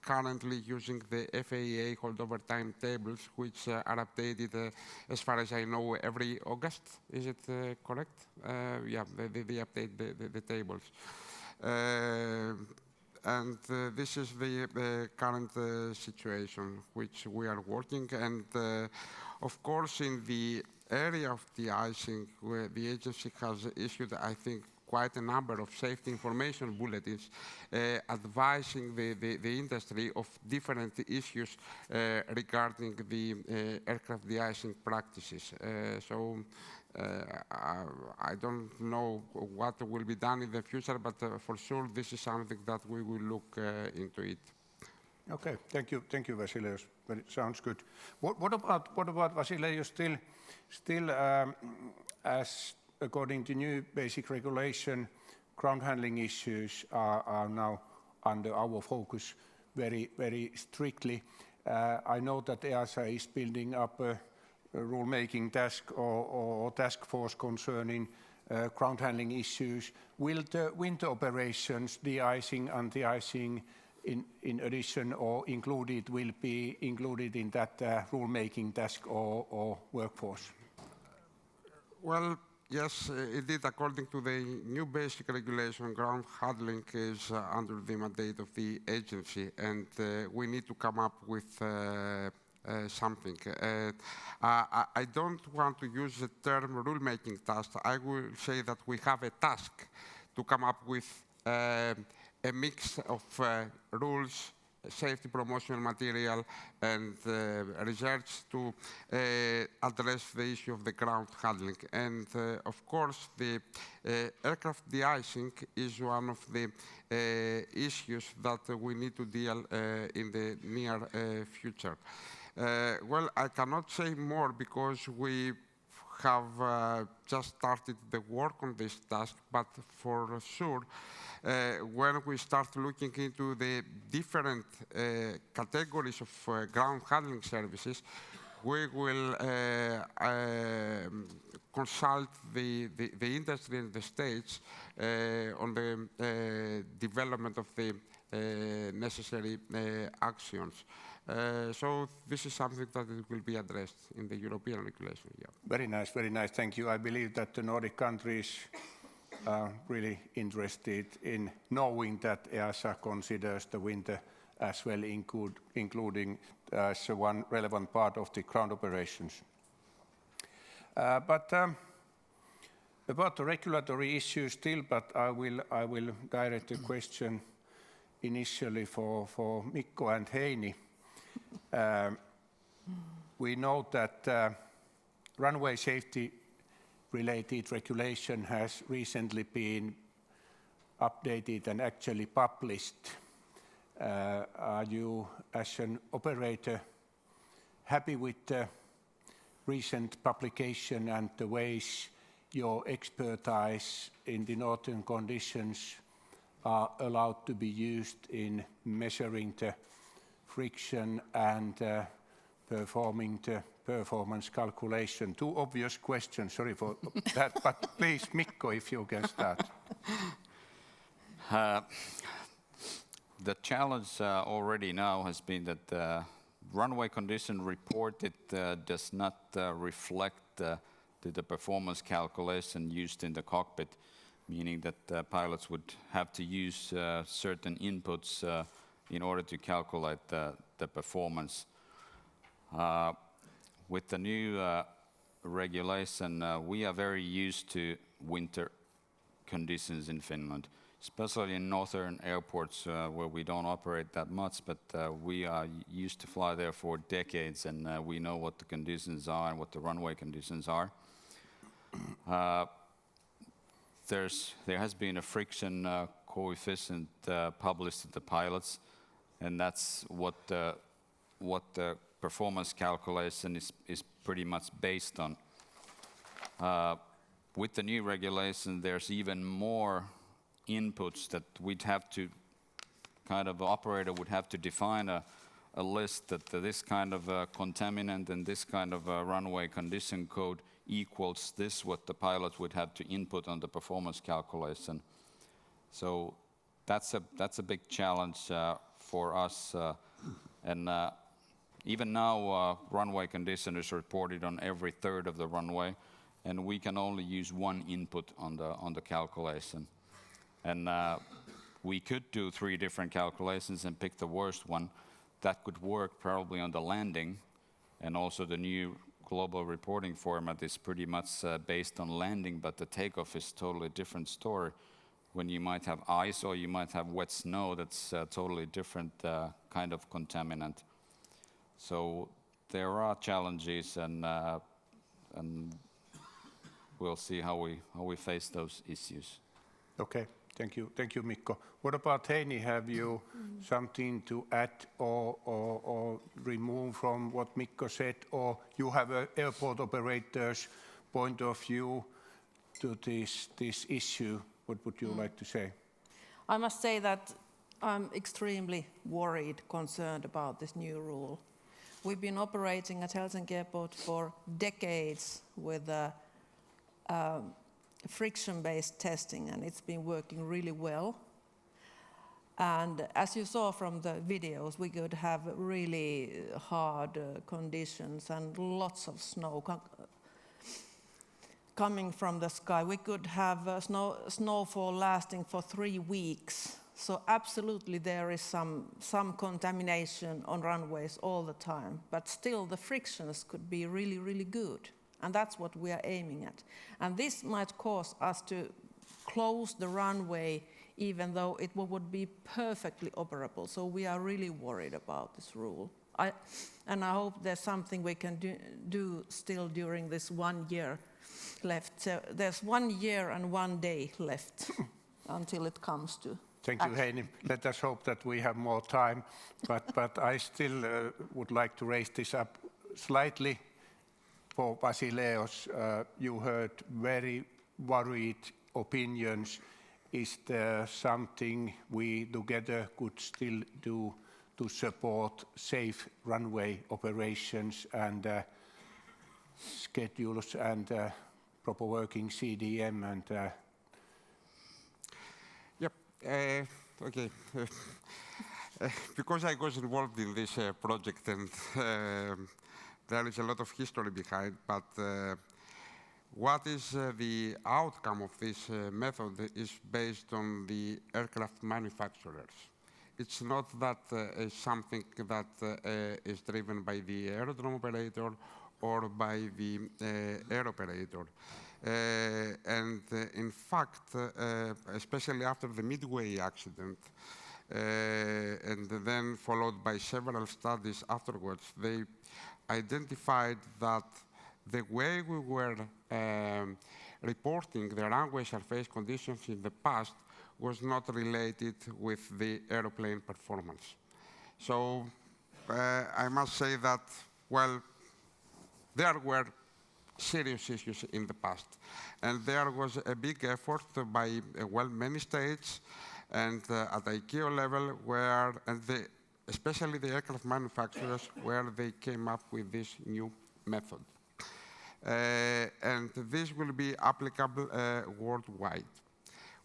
currently using the FAA holdover timetables, which are updated, as far as I know, every August. Is it correct? Yeah, they update the tables. And this is the current situation which we are working, and of course in the area of de-icing, where the agency has issued, I think, quite a number of safety information bulletins advising the industry of different issues regarding the aircraft de-icing practices. So I don't know what will be done in the future, but for sure this is something that we will look into it. Okay, thank you, Vasileios. Sounds good. What about Vasileios? Still, as according to new basic regulation, ground handling issues are now under our focus very strictly. I know that EASA is building up a rule-making task or task force concerning ground handling issues. Will the winter operations, de-icing and de-icing in addition or included, will be included in that rule-making task or workforce? Well, yes, indeed, according to the new basic regulation, ground handling is under the mandate of the agency, and we need to come up with something. I don't want to use the term rule-making task. I will say that we have a task to come up with a mix of rules, safety promotional material, and research to address the issue of the ground handling. And of course, the aircraft de-icing is one of the issues that we need to deal in the near future. Well, I cannot say more because we have just started the work on this task, but for sure when we start looking into the different categories of ground handling services, we will consult the industry in the States on the development of the necessary actions. So this is something that it will be addressed in the European regulation. Yeah. Very nice, thank you. I believe that the Nordic countries are really interested in knowing that EASA considers the winter as well, including as one relevant part of the ground operations. But about the regulatory issues still, but I will direct the question initially for Mikko and Heini. We know that runway safety related regulation has recently been updated and actually published. Are you, as an operator, happy with the recent publication and the ways your expertise in the northern conditions are allowed to be used in measuring the friction and performing the performance calculation? Two obvious questions, sorry for that, but please, Mikko, if you can start. The challenge already now has been that the runway condition report does not reflect the performance calculation used in the cockpit, meaning that pilots would have to use certain inputs in order to calculate the performance. With the new regulation, we are very used to winter conditions in Finland, especially in northern airports where we don't operate that much, but we are used to fly there for decades, and we know what the conditions are and what the runway conditions are. There has been a friction coefficient published to the pilots, and that's what the performance calculation is pretty much based on. With the new regulation, there's even more inputs that we'd have to, operator would have to define a list that this kind of contaminant and this kind of runway condition code equals this, what the pilot would have to input on the performance calculation. So that's a big challenge for us. And even now, runway condition is reported on every third of the runway, and we can only use one input on the calculation. And we could do 3 different calculations and pick the worst one. That could work probably on the landing, and also the new global reporting format is pretty much based on landing, but the takeoff is totally different story. When you might have ice or you might have wet snow, that's a totally different kind of contaminant. So there are challenges, and we'll see how we face those issues. Okay, thank you, Mikko. What about Heini? Have you something to add or remove from what Mikko said, or you have an airport operator's point of view to this issue? What would you like to say? I must say that I'm extremely worried, concerned about this new rule. We've been operating at Helsinki Airport for decades with friction-based testing, and it's been working really well. And as you saw from the videos, we could have really hard conditions and lots of snow coming from the sky. We could have snowfall lasting for 3 weeks. So absolutely there is some contamination on runways all the time, but still the frictions could be really, really good. And that's what we are aiming at. And this might cause us to close the runway even though it would be perfectly operable. So we are really worried about this rule. And I hope there's something we can do still during this 1 year left. So there's 1 year and 1 day left until it comes to. Thank you, Heini. Let us hope that we have more time. But I still would like to raise this up slightly. For Vasileios, you heard very worried opinions is there something we together could still do to support safe runway operations and schedules and proper working CDM and Yep. Okay. Because I was involved in this project and there is a lot of history behind, but what is the outcome of this method is based on the aircraft manufacturers. It's not that something that is driven by the aerodrome operator or by the air operator. And in fact, especially after the Midway accident, and then followed by several studies afterwards, they identified that the way we were reporting the runway surface conditions in the past was not related with the aeroplane performance. So I must say that, well, there were serious issues in the past. And there was a big effort by, well, many states and at ICAO level where, and especially the aircraft manufacturers, where they came up with this new method. And this will be applicable worldwide.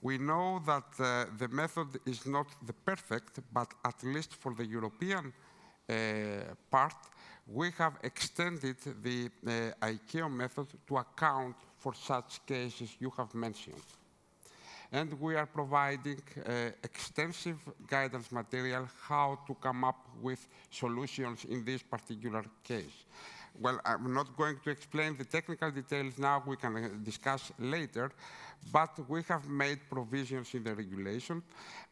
We know that the method is not the perfect, but at least for the European part, we have extended the ICAO method to account for such cases you have mentioned. And we are providing extensive guidance material how to come up with solutions in this particular case. Well, I'm not going to explain the technical details now, we can discuss later, but we have made provisions in the regulation,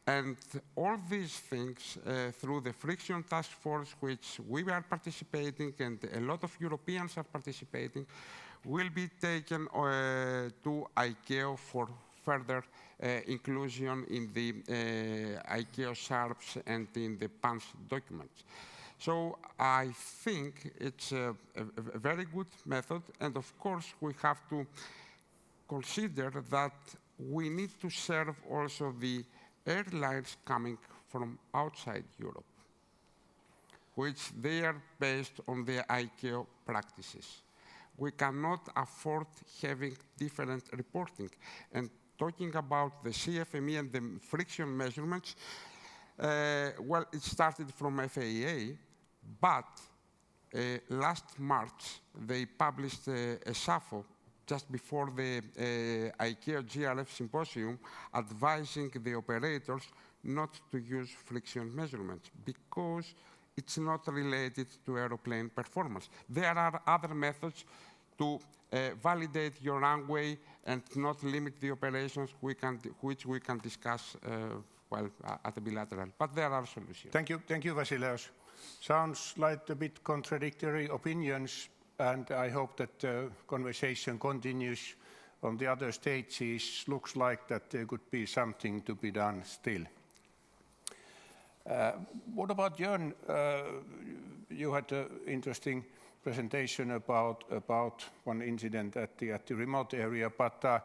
and all these things through the Friction Task Force, which we are participating and a lot of Europeans are participating, will be taken to ICAO for further inclusion in the ICAO SHARPS and in the PANS documents. So I think it's a very good method, and of course we have to consider that we need to serve also the airlines coming from outside Europe, which they are based on the ICAO practices. We cannot afford having different reporting. And talking about the CFME and the friction measurements, well, it started from FAA, but last March they published a SAFO just before the ICAO GRF symposium advising the operators not to use friction measurements because it's not related to aeroplane performance. There are other methods to validate your runway and not limit the operations which we can discuss well, at the bilateral, but there are solutions. Thank you, Vasileios. Sounds like a bit contradictory opinions, and I hope that the conversation continues on the other stages. Looks like that there could be something to be done still. What about Jørn? You had an interesting presentation about one incident at the remote area, but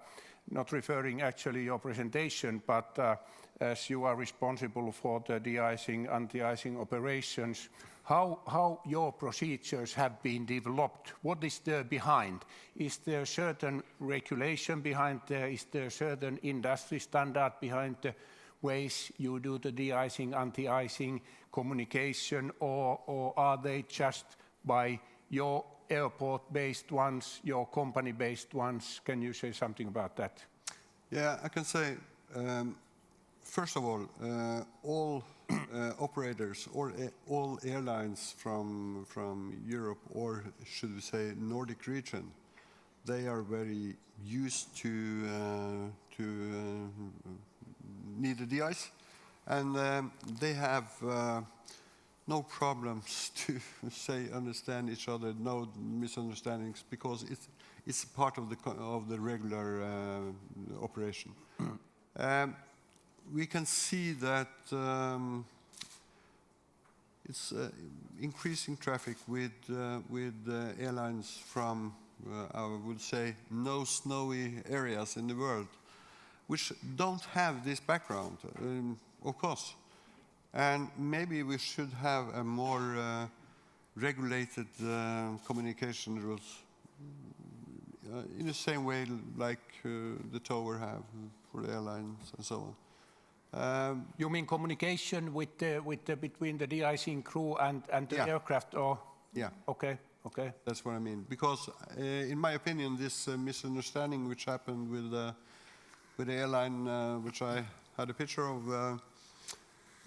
not referring actually your presentation, but as you are responsible for the de-icing, anti-icing operations, how your procedures have been developed? What is there behind? Is there certain regulation behind there? Is there certain industry standard behind the ways you do the de-icing, anti-icing communication, or are they just by your airport-based ones, your company-based ones? Can you say something about that? Yeah, I can say, first of all operators or all airlines from Europe, or should we say Nordic region, they are very used to need a de-ice, and they have no problems to say understand each other, no misunderstandings, because it's part of the regular operation. We can see that it's increasing traffic with airlines from I would say no snowy areas in the world, which don't have this background, of course. And maybe we should have a more regulated communication rules in the same way like the tower have for the airlines and so on. You mean communication with between the de-icing crew and the aircraft, or? Yeah. Okay. That's what I mean. Because in my opinion, this misunderstanding which happened with the airline, which I had a picture of,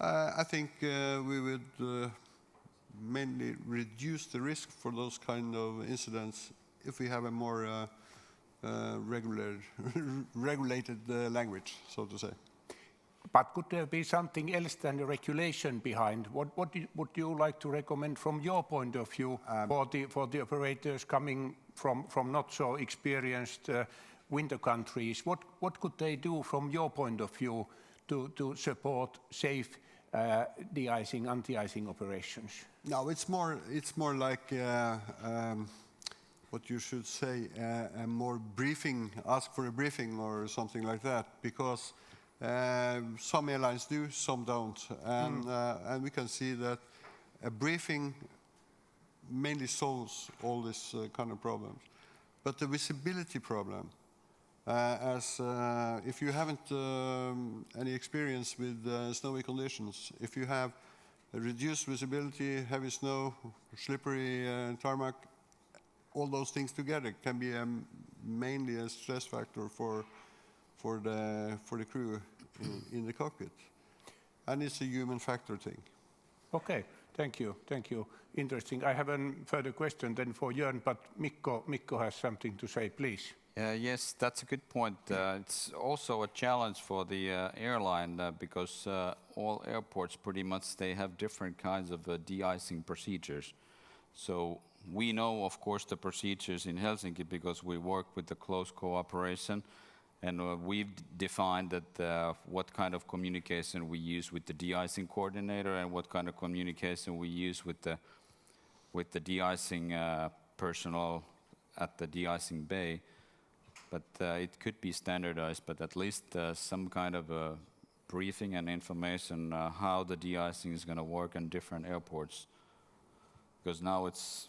I think we would mainly reduce the risk for those kind of incidents if we have a more regulated language, so to say. But could there be something else than the regulation behind? What would you like to recommend from your point of view for the operators coming from not so experienced winter countries? What could they do from your point of view to support safe de-icing, anti-icing operations? No, it's more like what you should say, a more briefing, ask for a briefing or something like that, because some airlines do, some don't, and we can see that a briefing mainly solves all this kind of problems. But the visibility problem, as if you haven't any experience with snowy conditions, if you have a reduced visibility, heavy snow, slippery tarmac, all those things together can be mainly a stress factor for the crew in the cockpit, and it's a human factor thing. Okay, thank you. Interesting. I have a further question then for Jørn, but Mikko has something to say, please. Yes, that's a good point. It's also a challenge for the airline because all airports pretty much they have different kinds of de-icing procedures. So we know, of course, the procedures in Helsinki because we work with the close cooperation, and we've defined that what kind of communication we use with the de-icing coordinator and what kind of communication we use with the de-icing personnel at the de-icing bay. But it could be standardized, but at least some kind of a briefing and information how the de-icing is going to work in different airports. Because now it's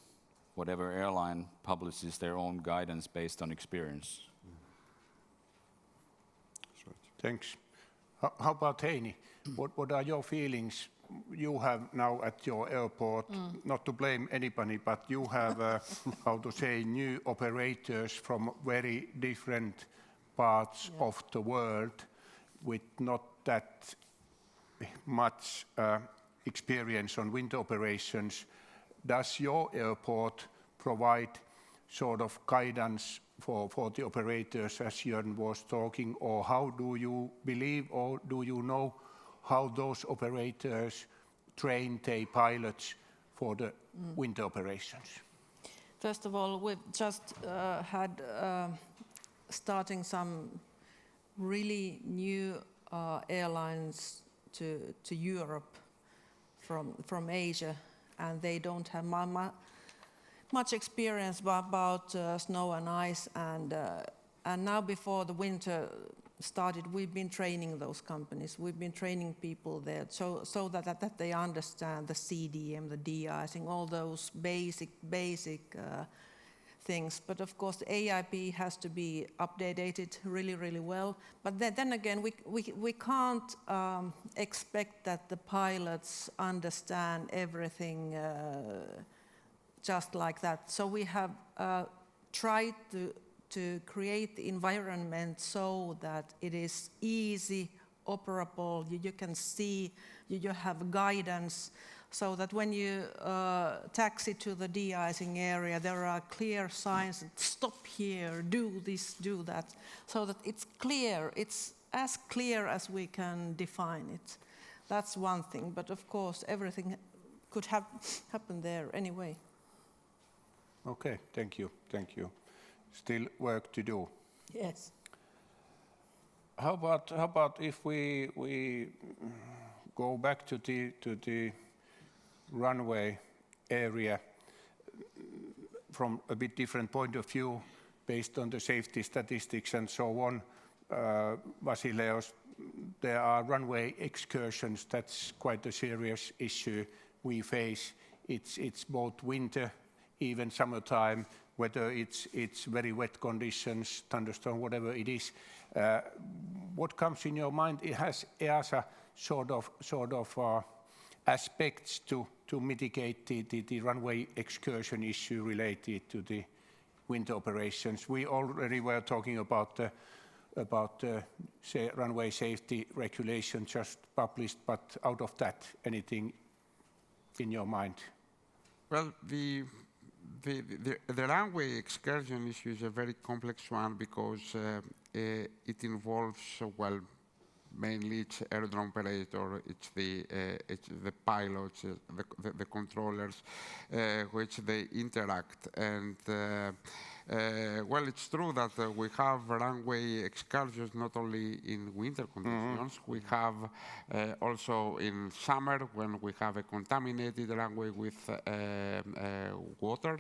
whatever airline publishes their own guidance based on experience. That's right. Thanks. How about Heini? What are your feelings? You have now at your airport, not to blame anybody, but you have, how to say, new operators from very different parts of the world with not that much experience on winter operations. Does your airport provide sort of guidance for the operators, as Jørn was talking, or how do you believe or do you know how those operators train their pilots for the winter operations? First of all, we've just had starting some really new airlines to Europe from Asia, and they don't have much experience about snow and ice, and now before the winter started, we've been training those companies. We've been training people there so that they understand the CDM, the de-icing, all those basic things. But of course, the AIP has to be updated really well. But then again, we can't expect that the pilots understand everything just like that. So we have tried to create the environment so that it is easy, operable, you can see, you have guidance, so that when you taxi to the de-icing area, there are clear signs, stop here, do this, do that, so that it's clear, it's as clear as we can define it. That's one thing, but of course everything could happen there anyway. Okay, thank you. Still work to do. Yes. How about if we go back to the runway area from a bit different point of view, based on the safety statistics and so on? Vasileios, there are runway excursions. That's quite a serious issue we face. It's both winter, even summertime, whether it's very wet conditions, thunderstorm, whatever it is. What comes in your mind? It has EASA sort of aspects to mitigate the runway excursion issue related to the winter operations. We already were talking about say, runway safety regulation just published, but out of that, anything in your mind? Well, the runway excursion issue is a very complex one because it involves, well, mainly it's aerodrome operator, it's the pilots, the controllers, which they interact. And well, it's true that we have runway excursions not only in winter conditions, we have also in summer when we have a contaminated runway with water.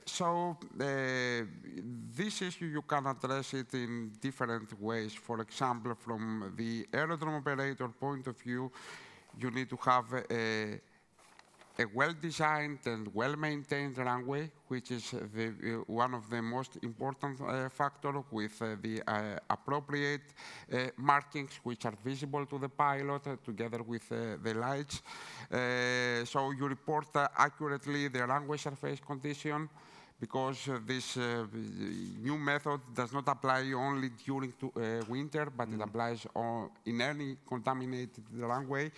So this issue you can address it in different ways. For example, from the aerodrome operator point of view, you need to have a well-designed and well-maintained runway, which is one of the most important factors, with the appropriate markings which are visible to the pilot together with the lights. So you report accurately the runway surface condition, because this new method does not apply only during winter, but it applies in any contaminated runway.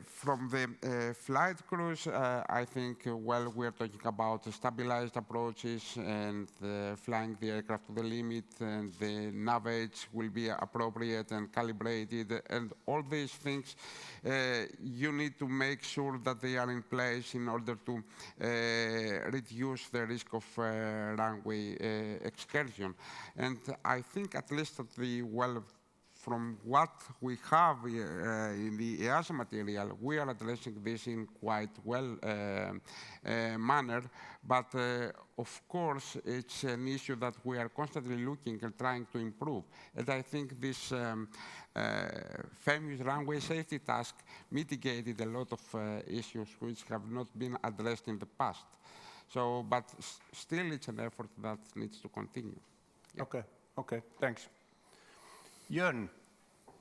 From the flight crews, I think, well, we're talking about stabilized approaches and flying the aircraft to the limit, and the navigation will be appropriate and calibrated, and all these things you need to make sure that they are in place in order to reduce the risk of runway excursion. And I think at least at the, well, from what we have in the EASA material, we are addressing this in quite well manner, but of course it's an issue that we are constantly looking and trying to improve. And I think this famous runway safety task mitigated a lot of issues which have not been addressed in the past. So, but still it's an effort that needs to continue. Yeah. Okay, thanks. Jørn,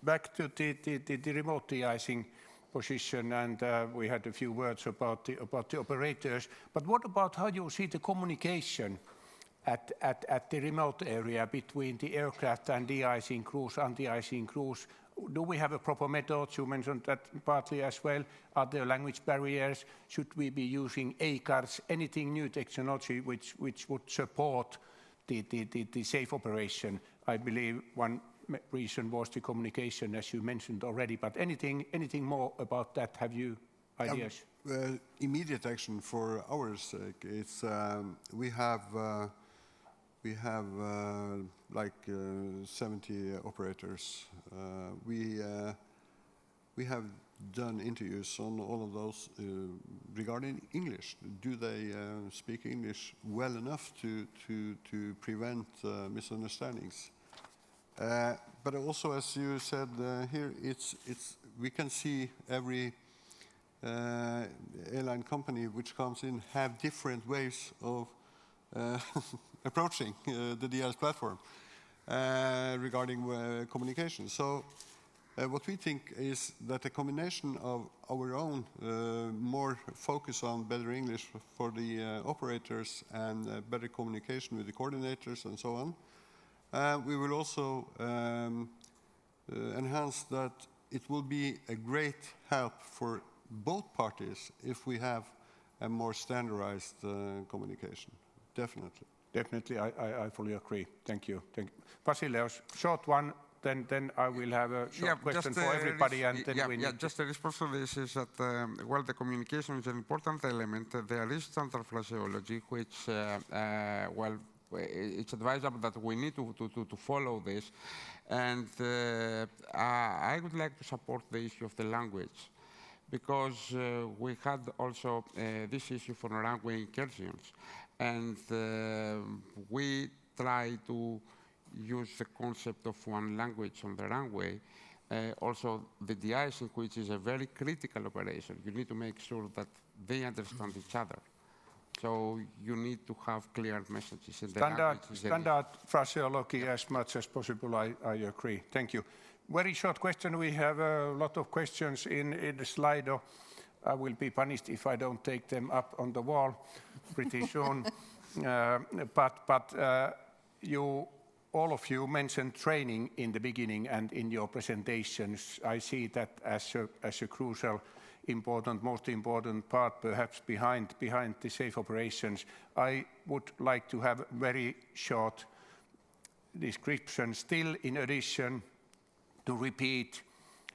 back to the remote de-icing position, and we had a few words about the operators. But what about how you see the communication at the remote area between the aircraft and de-icing crews, anti-icing crews? Do we have a proper method? You mentioned that partly as well. Are there language barriers? Should we be using ACARS? Anything new technology which would support the safe operation? I believe one reason was the communication, as you mentioned already, but anything more about that? Have you ideas? Immediate action for our sake, it's we have like 70 operators. We have done interviews on all of those regarding English. Do they speak English well enough to prevent misunderstandings? But also, as you said here, we can see every airline company which comes in have different ways of approaching the DIS platform regarding communication. So what we think is that a combination of our own more focus on better English for the operators and better communication with the coordinators and so on, we will also enhance that. It will be a great help for both parties if we have a more standardized communication. Definitely. Definitely, I fully agree. Thank you. Vasileios, short one, then I will have a short question for everybody, and then we need just a response to this is that, well, the communication is an important element. There is standard phraseology, which, well, it's advisable that we need to follow this. And I would like to support the issue of the language, because we had also this issue for runway incursions. And we try to use the concept of one language on the runway. Also, the de-icing, which is a very critical operation, you need to make sure that they understand each other. So you need to have clear messages in the language. Standard phraseology as much as possible, I agree. Thank you. Very short question. We have a lot of questions in the Slido. I will be punished if I don't take them up on the wall pretty soon. But all of you mentioned training in the beginning and in your presentations. I see that as a crucial, most important part, perhaps behind the safe operations. I would like to have very short description still, in addition, to repeat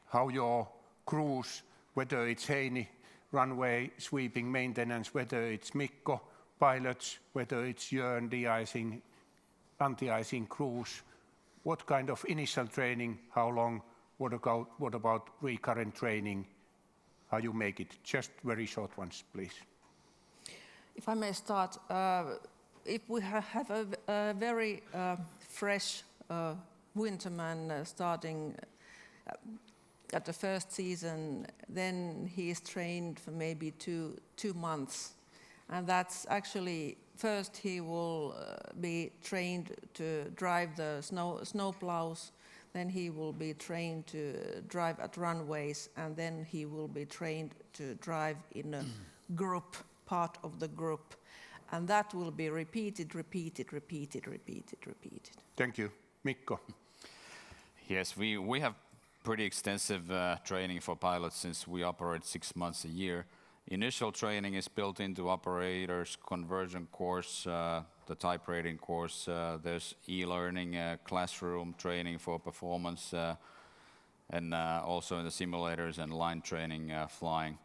how your crews, whether it's Heini, runway sweeping maintenance, whether it's Mikko, pilots, whether it's Jørn, de-icing, anti-icing crews, what kind of initial training, how long, what about recurrent training, how you make it? Just very short ones, please. If I may start, if we have a very fresh winterman starting at the first season, then he is trained for maybe two months. And that's actually, first he will be trained to drive the snow plows, then he will be trained to drive at runways, and then he will be trained to drive in a group, part of the group. And that will be repeated. Thank you. Mikko. Yes, we have pretty extensive training for pilots since we operate 6 months a year. Initial training is built into operators' conversion course, the type rating course. There's e-learning, classroom training for performance, and also in the simulators and line training flying.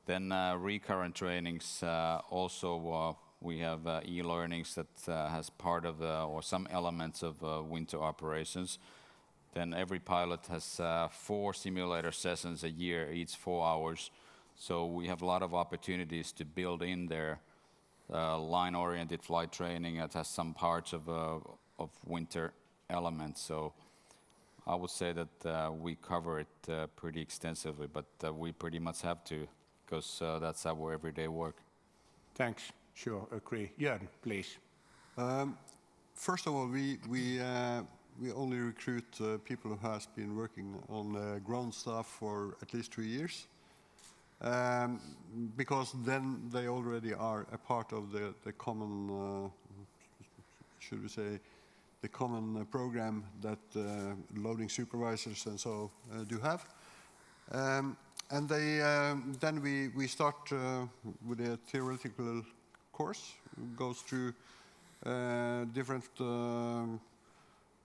Then recurrent trainings, also we have e-learnings that has part of or some elements of winter operations. Then every pilot has 4 simulator sessions a year, each 4 hours. So we have a lot of opportunities to build in there line-oriented flight training that has some parts of winter elements. So I would say that we cover it pretty extensively, but we pretty much have to, because that's our everyday work. Thanks. Sure, agree. Jørn, please. First of all, we only recruit people who has been working on ground staff for at least 2 years. Because then they already are a part of the common, should we say, the common program that loading supervisors and so do have. And they then we start with a theoretical course, goes through different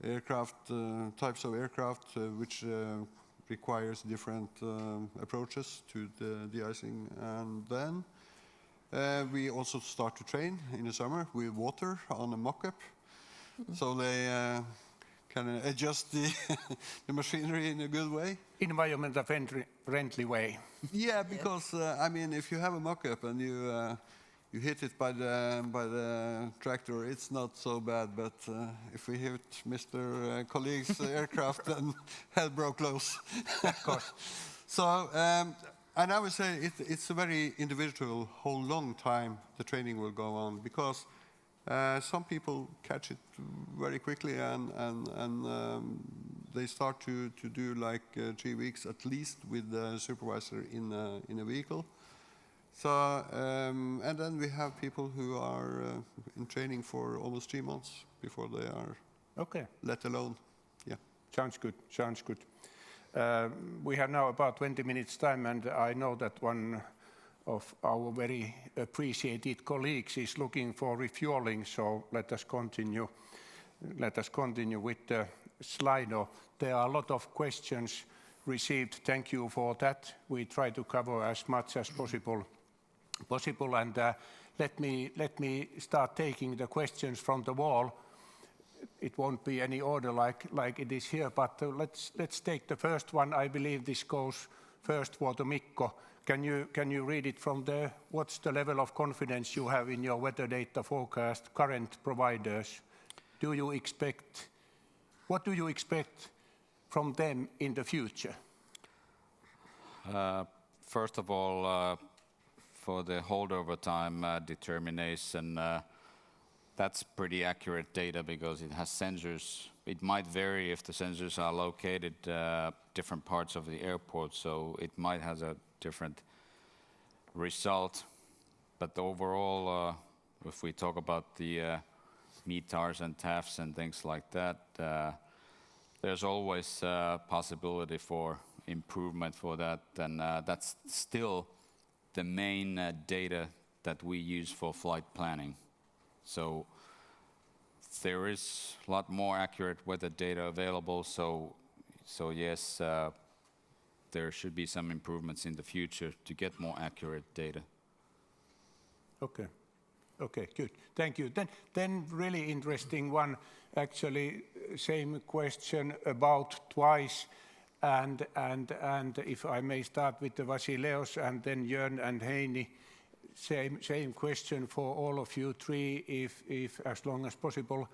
aircraft, types of aircraft, which requires different approaches to the de-icing. And then we also start to train in the summer with water on a mock-up. So they can adjust the machinery in a good way. Environmental friendly way. Yeah, because I mean, if you have a mock-up and you hit it by the tractor, it's not so bad. But if we hit Mr. Colleague's aircraft, then hell broke loose. Of course. So, and I would say it's a very individual, how long time the training will go on, because some people catch it very quickly and they start to do like 3 weeks at least with the supervisor in a vehicle. So, and then we have people who are in training for almost 3 months before they are let alone. Yeah. Sounds good, sounds good. We have now about 20 minutes time, and I know that one of our very appreciated colleagues is looking for refueling, so let us continue. Let us continue with the Slido. There are a lot of questions received. Thank you for that. We try to cover as much as possible, and let me start taking the questions from the wall. It won't be any order like it is here, but let's take the first one. I believe this goes first for the Mikko. Can you read it from there? What's the level of confidence you have in your weather data forecast current providers? Do you expect What do you expect from them in the future? First of all, for the holdover time determination, that's pretty accurate data because it has sensors. It might vary if the sensors are located different parts of the airport, so it might have a different result. But overall, if we talk about the METARs and TAFs and things like that, there's always a possibility for improvement for that, and that's still the main data that we use for flight planning. So there is a lot more accurate weather data available, so yes, there should be some improvements in the future to get more accurate data. Okay. Okay, good. Thank you. Then really interesting one, actually, same question about twice, and if I may start with the Vasileios and then Jørn and Heini, same question for all of you three, if as long as possible.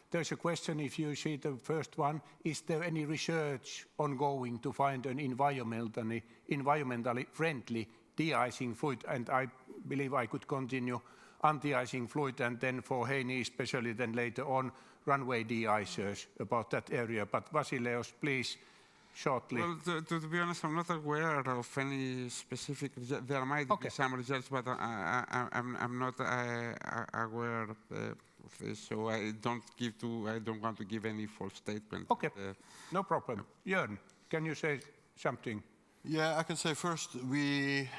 There's a question, if you see the first one, is there any research ongoing to find an environmentally friendly de-icing fluid? And I believe I could continue anti-icing fluid, and then for Heini especially, then later on runway de-icers about that area. But Vasileios, please, shortly. Well, to be honest, I'm not aware of any specific. There might be some results, but I'm not aware of this. So I don't want to give any false statement. Okay, no problem. Jørn, can you say something? Yeah, I can say first, we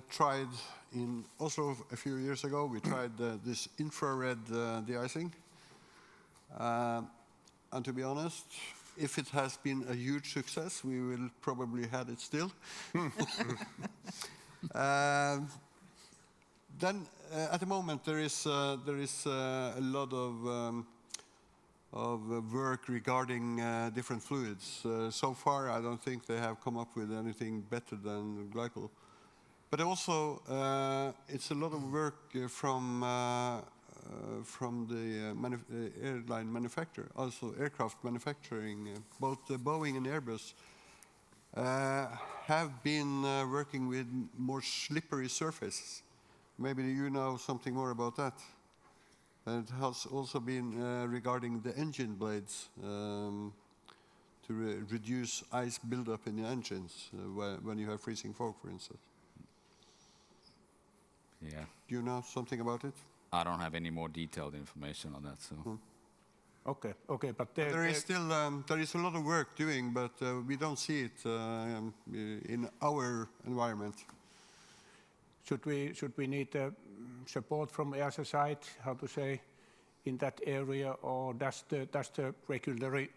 tried in Oslo a few years ago, we tried this infrared de-icing. And to be honest, if it has been a huge success, we will probably have it still. Then at the moment there is a lot of work regarding different fluids. So far, I don't think they have come up with anything better than glycol. But also, it's a lot of work from the airline manufacturer, also aircraft manufacturing. Both Boeing and Airbus have been working with more slippery surfaces. Maybe you know something more about that. And it has also been regarding the engine blades to reduce ice buildup in the engines when you have freezing fog, for instance. Yeah. Do you know something about it? I don't have any more detailed information on that. So. Okay, but there is still there is a lot of work doing, but we don't see it in our environment. Should we need support from EASA side, how to say, in that area, or does the regulatory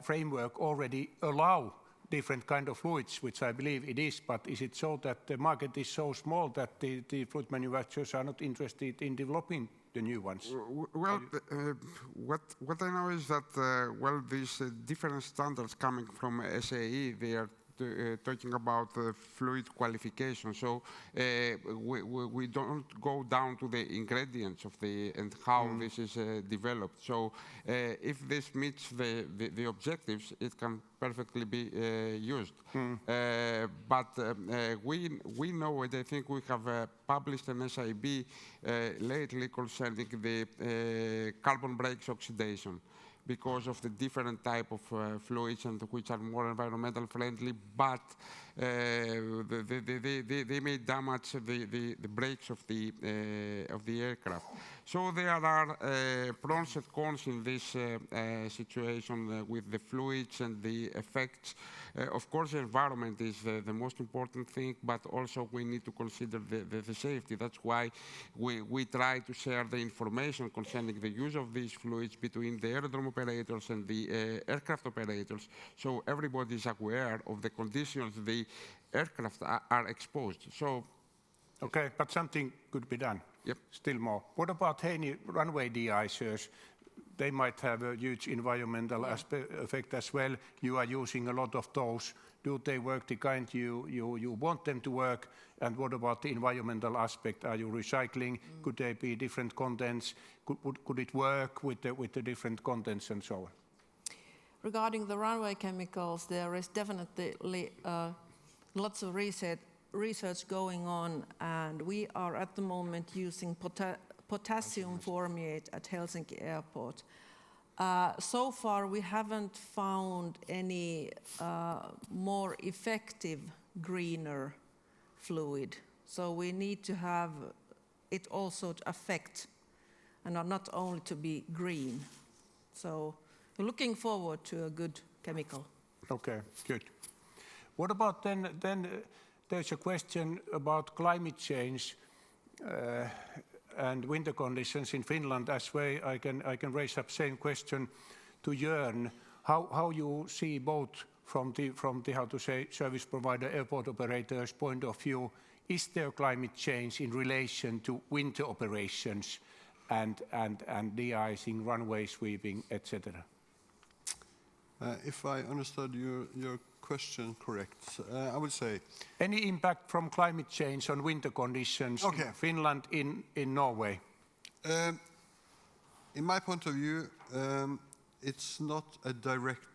framework already allow different kind of fluids, which I believe it is, but is it so that the market is so small that the fluid manufacturers are not interested in developing the new ones? Well, what I know is that, well, these different standards coming from SAE, they are talking about fluid qualification. So we don't go down to the ingredients of and how this is developed. So if this meets the objectives, it can perfectly be used. But we know, and I think we have published an SIB lately concerning the carbon brakes oxidation, because of the different type of fluids and which are more environmental friendly, but they may damage the brakes of the aircraft. So there are pros and cons in this situation with the fluids and the effects. Of course, the environment is the most important thing, but also we need to consider the safety. That's why we try to share the information concerning the use of these fluids between the aerodrome operators and the aircraft operators, so everybody is aware of the conditions the aircraft are exposed. So, okay, but something could be done. Yep. Still more. What about Heini, runway de-icers? They might have a huge environmental effect as well. You are using a lot of those. Do they work the kind you want them to work? And what about the environmental aspect? Are you recycling? Could there be different contents? Could it work with the different contents and so on? Regarding the runway chemicals, there is definitely lots of research going on, and we are at the moment using potassium formiate at Helsinki Airport. So far, we haven't found any more effective, greener fluid. So we need to have it also to affect, and not only to be green. So we're looking forward to a good chemical. Okay, good. What about then there's a question about climate change and winter conditions in Finland as well. I can raise up same question to Jørn. How you see both from the how to say service provider, airport operators point of view? Is there climate change in relation to winter operations and de-icing, runway sweeping, etc.? If I understood your question correct, I would say... Any impact from climate change on winter conditions in Finland, in Norway? In my point of view, it's not a direct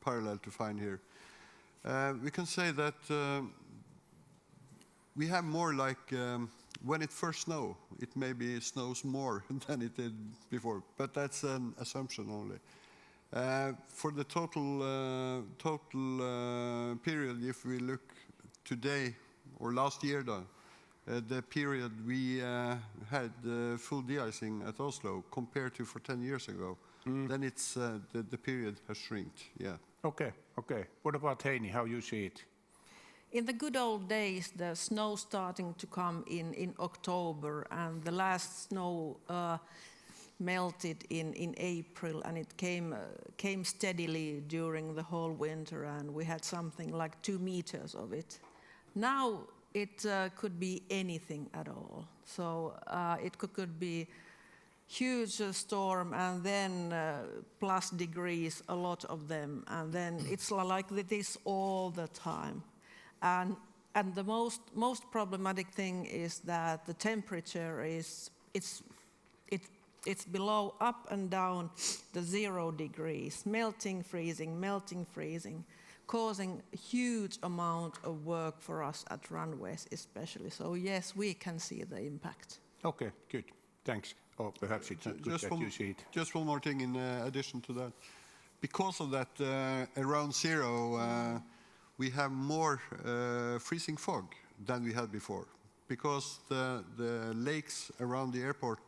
parallel to find here. We can say that we have more like when it first snows, it maybe snows more than it did before, but that's an assumption only. For the total period, if we look today or last year, the period we had full de-icing at Oslo compared to for 10 years ago, then it's the period has shrinked. Yeah. Okay. What about Heini? How you see it? In the good old days, the snow starting to come in October, and the last snow melted in April, and it came steadily during the whole winter, and we had something like 2 meters of it. Now it could be anything at all. So it could be huge storm, and then plus degrees, a lot of them, and then it's like this all the time. And the most problematic thing is that the temperature it's below, up and down the 0 degrees, melting, freezing, causing a huge amount of work for us at runways especially. So yes, we can see the impact. Okay, good. Thanks. Or perhaps it's good that you see it. Just one more thing in addition to that. Because of that around 0, we have more freezing fog than we had before. Because the lakes around the airport,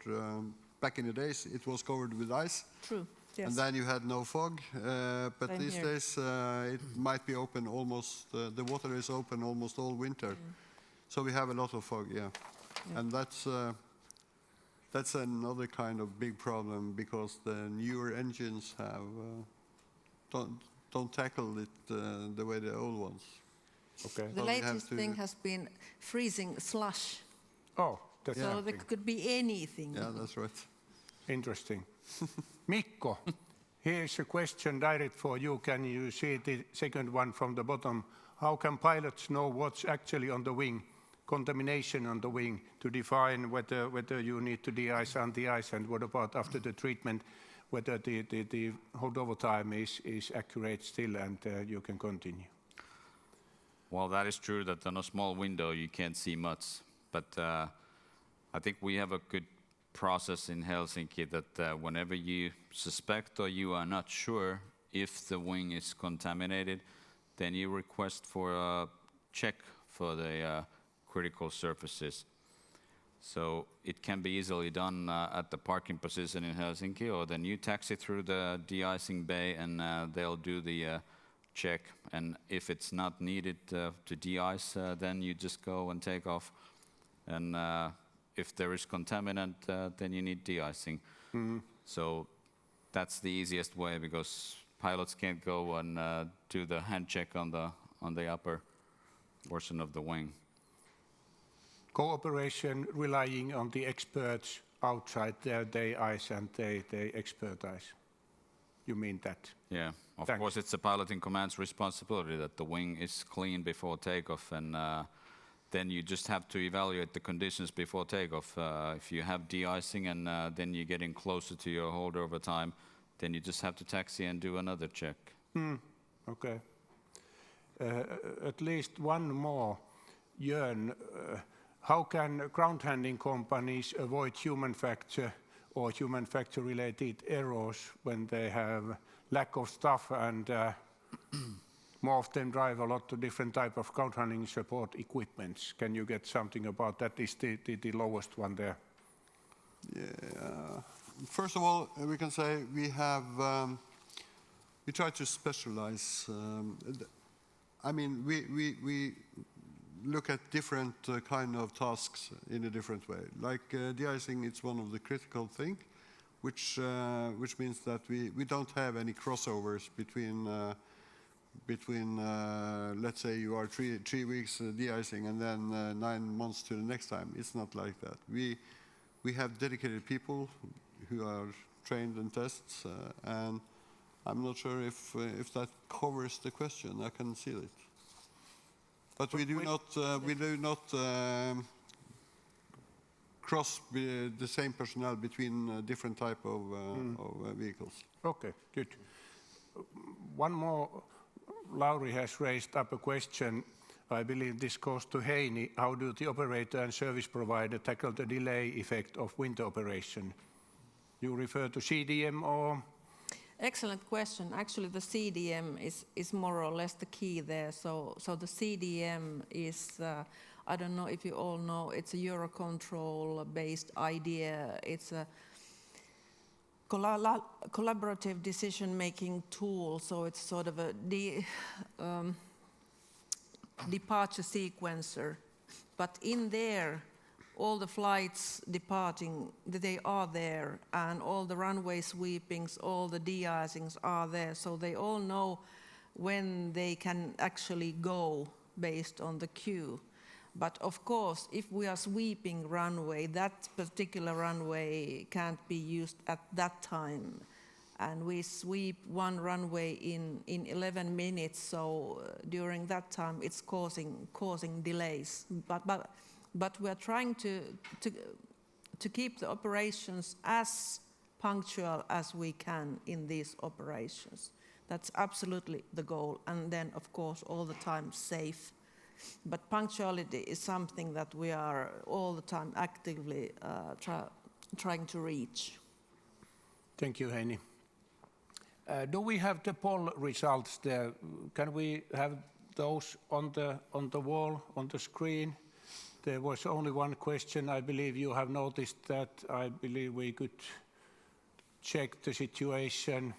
back in the days, it was covered with ice. True, yes. And then you had no fog. But Same these here. days, it might be open almost, the water is open almost all winter. So we have a lot of fog, yeah. And that's another kind of big problem, because the newer engines have don't tackle it the way the old ones. Okay. The latest thing has been freezing slush. Oh, that's So there could be anything. Yeah, that's right. interesting. Mikko, here's a question direct for you. Can you see the second one from the bottom? How can pilots know what's actually on the wing, contamination on the wing, to define whether you need to de-ice, anti-ice, and what about after the treatment, whether the holdover time is accurate still and you can continue? Well, that is true that on a small window you can't see much, but I think we have a good process in Helsinki that whenever you suspect or you are not sure if the wing is contaminated, then you request for a check for the critical surfaces. So it can be easily done at the parking position in Helsinki, or then you taxi through the de-icing bay and they'll do the check. And if it's not needed to de-ice, then you just go and take off. And if there is contaminant, then you need de-icing. So that's the easiest way, because pilots can't go and do the hand check on the upper portion of the wing. Cooperation relying on the experts outside there, they ice and they expertise. You mean that? Yeah, of Thanks. course it's the pilot in command's responsibility that the wing is clean before takeoff, and then you just have to evaluate the conditions before takeoff. If you have de-icing and then you're getting closer to your holdover time, then you just have to taxi and do another check. Okay. At least one more. Jørn, how can ground handling companies avoid human factor or human factor related errors when they have lack of staff and more of them drive a lot of different type of ground handling support equipments? Can you get something about that? Is the lowest one there? Yeah. First of all, we can say we try to specialize. I mean, we look at different kind of tasks in a different way. Like de-icing, it's one of the critical things, which means that we don't have any crossovers between let's say you are three weeks de-icing and then 9 months to the next time. It's not like that. We have dedicated people who are trained in tests, and I'm not sure if that covers the question. I can see it, but we do not cross the same personnel between different type of vehicles. Okay, good. One more. Lauri has raised up a question. I believe this goes to Heini. How do the operator and service provider tackle the delay effect of winter operation? You refer to CDM or? Excellent question. Actually, the CDM is more or less the key there. So the CDM is, I don't know if you all know, it's a Eurocontrol-based idea. It's a collaborative decision-making tool. So it's sort of a departure sequencer. But in there, all the flights departing, they are there, and all the runway sweepings, all the de-icings are there, so they all know when they can actually go based on the queue. But of course, if we are sweeping runway, that particular runway can't be used at that time. And we sweep one runway in 11 minutes, so during that time it's causing delays. But we are trying to keep the operations as punctual as we can in these operations. That's absolutely the goal. And then, of course, all the time safe. But punctuality is something that we are all the time actively trying to reach. Thank you, Heini. Do we have the poll results there? Can we have those on the wall, on the screen? There was only one question. I believe you have noticed that. I believe we could check the situation.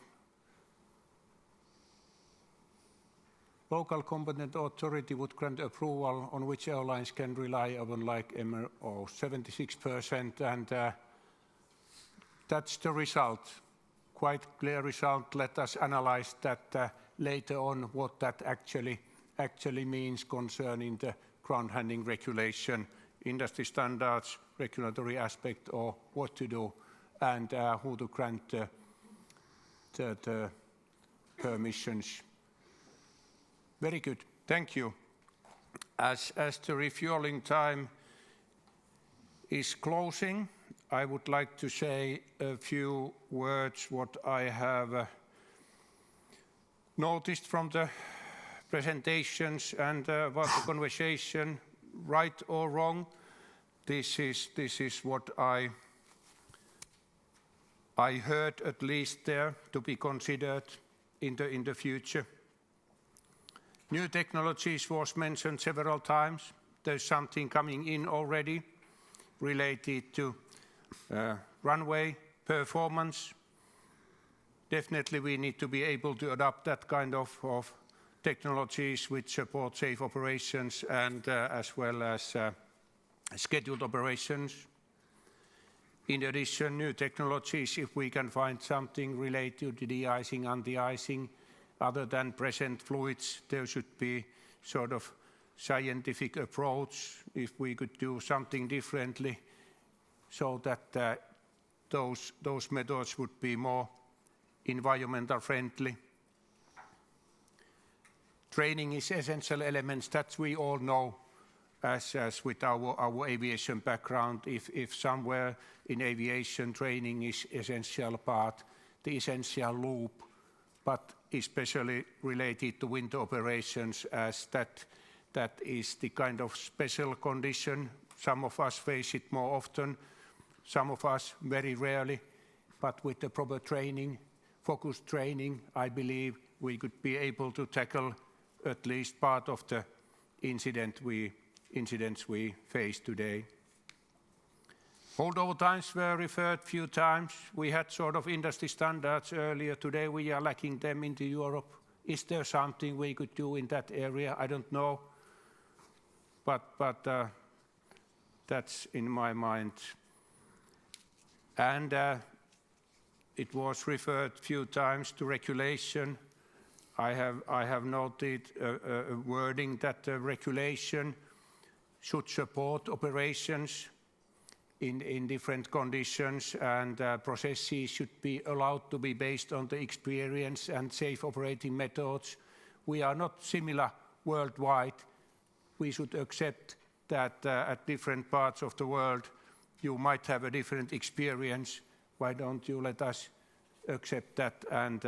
Local competent authority would grant approval on which airlines can rely upon, like MRO, 76%, and that's the result. Quite clear result. Let us analyze that later on, what that actually means concerning the ground handling regulation, industry standards, regulatory aspect, or what to do, and who to grant the permissions. Very good, thank you. As the refueling time is closing, I would like to say a few words what I have noticed from the presentations and about the conversation, right or wrong. This is what I heard at least there to be considered in the future. New technologies was mentioned several times. There's something coming in already related to runway performance. Definitely we need to be able to adopt that kind of technologies which support safe operations and as well as scheduled operations. In addition, new technologies, if we can find something related to de-icing, anti-icing, other than present fluids, there should be sort of scientific approach if we could do something differently so that those methods would be more environmental friendly. Training is essential elements that we all know as with our aviation background. If somewhere in aviation training is essential part, the essential loop, but especially related to winter operations, as that is the kind of special condition. Some of us face it more often, some of us very rarely, but with the proper training, focused training, I believe we could be able to tackle at least part of the incidents we face today. Holdover times were referred few times. We had sort of industry standards earlier. Today we are lacking them into Europe. Is there something we could do in that area? I don't know. But that's in my mind. And it was referred few times to regulation. I have noted a wording that the regulation should support operations in different conditions, and processes should be allowed to be based on the experience and safe operating methods. We are not similar worldwide. We should accept that at different parts of the world you might have a different experience. Why don't you let us accept that and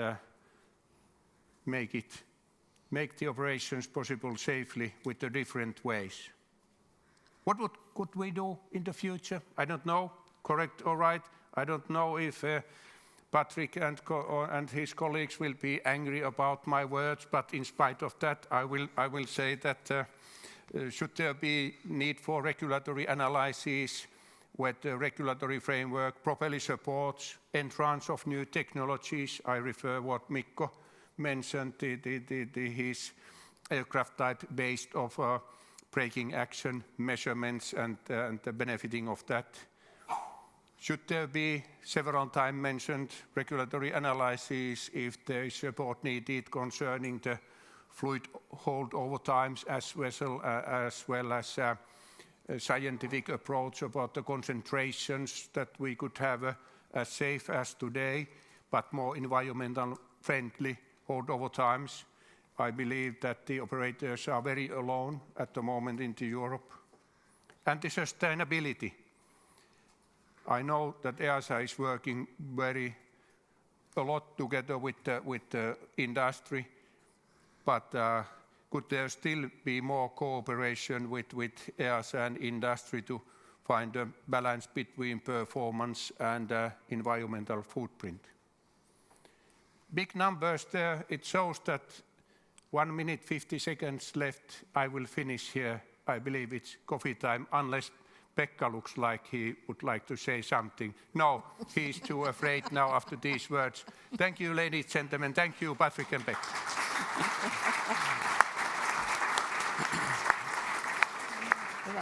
make the operations possible safely with the different ways? What could we do in the future? I don't know, correct or right. I don't know if Patrick and his colleagues will be angry about my words, but in spite of that, I will say that should there be need for regulatory analysis, where the regulatory framework properly supports entrance of new technologies. I refer what Mikko mentioned, his aircraft type based of braking action measurements and the benefiting of that. Should there be several times mentioned regulatory analysis if there is support needed concerning the fluid holdover times as well as a scientific approach about the concentrations that we could have as safe as today, but more environmental friendly holdover times. I believe that the operators are very alone at the moment into Europe. And the sustainability. I know that EASA is working a lot together with the industry, but could there still be more cooperation with EASA and industry to find a balance between performance and environmental footprint? Big numbers there. It shows that 1 minute 50 seconds left. I will finish here. I believe it's coffee time, unless Pekka looks like he would like to say something. No, he's too afraid now after these words. Thank you, ladies and gentlemen. Thank you, Patrick and Pekka.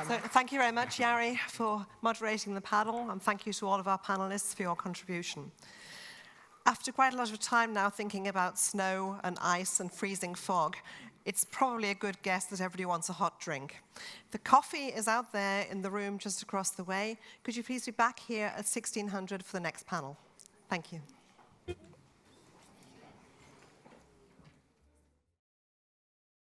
So thank you very much, Jari, for moderating the panel, and thank you to all of our panelists for your contribution. After quite a lot of time now thinking about snow and ice and freezing fog, it's probably a good guess that everybody wants a hot drink. The coffee is out there in the room just across the way. Could you please be back here at 1600 for the next panel? Thank you.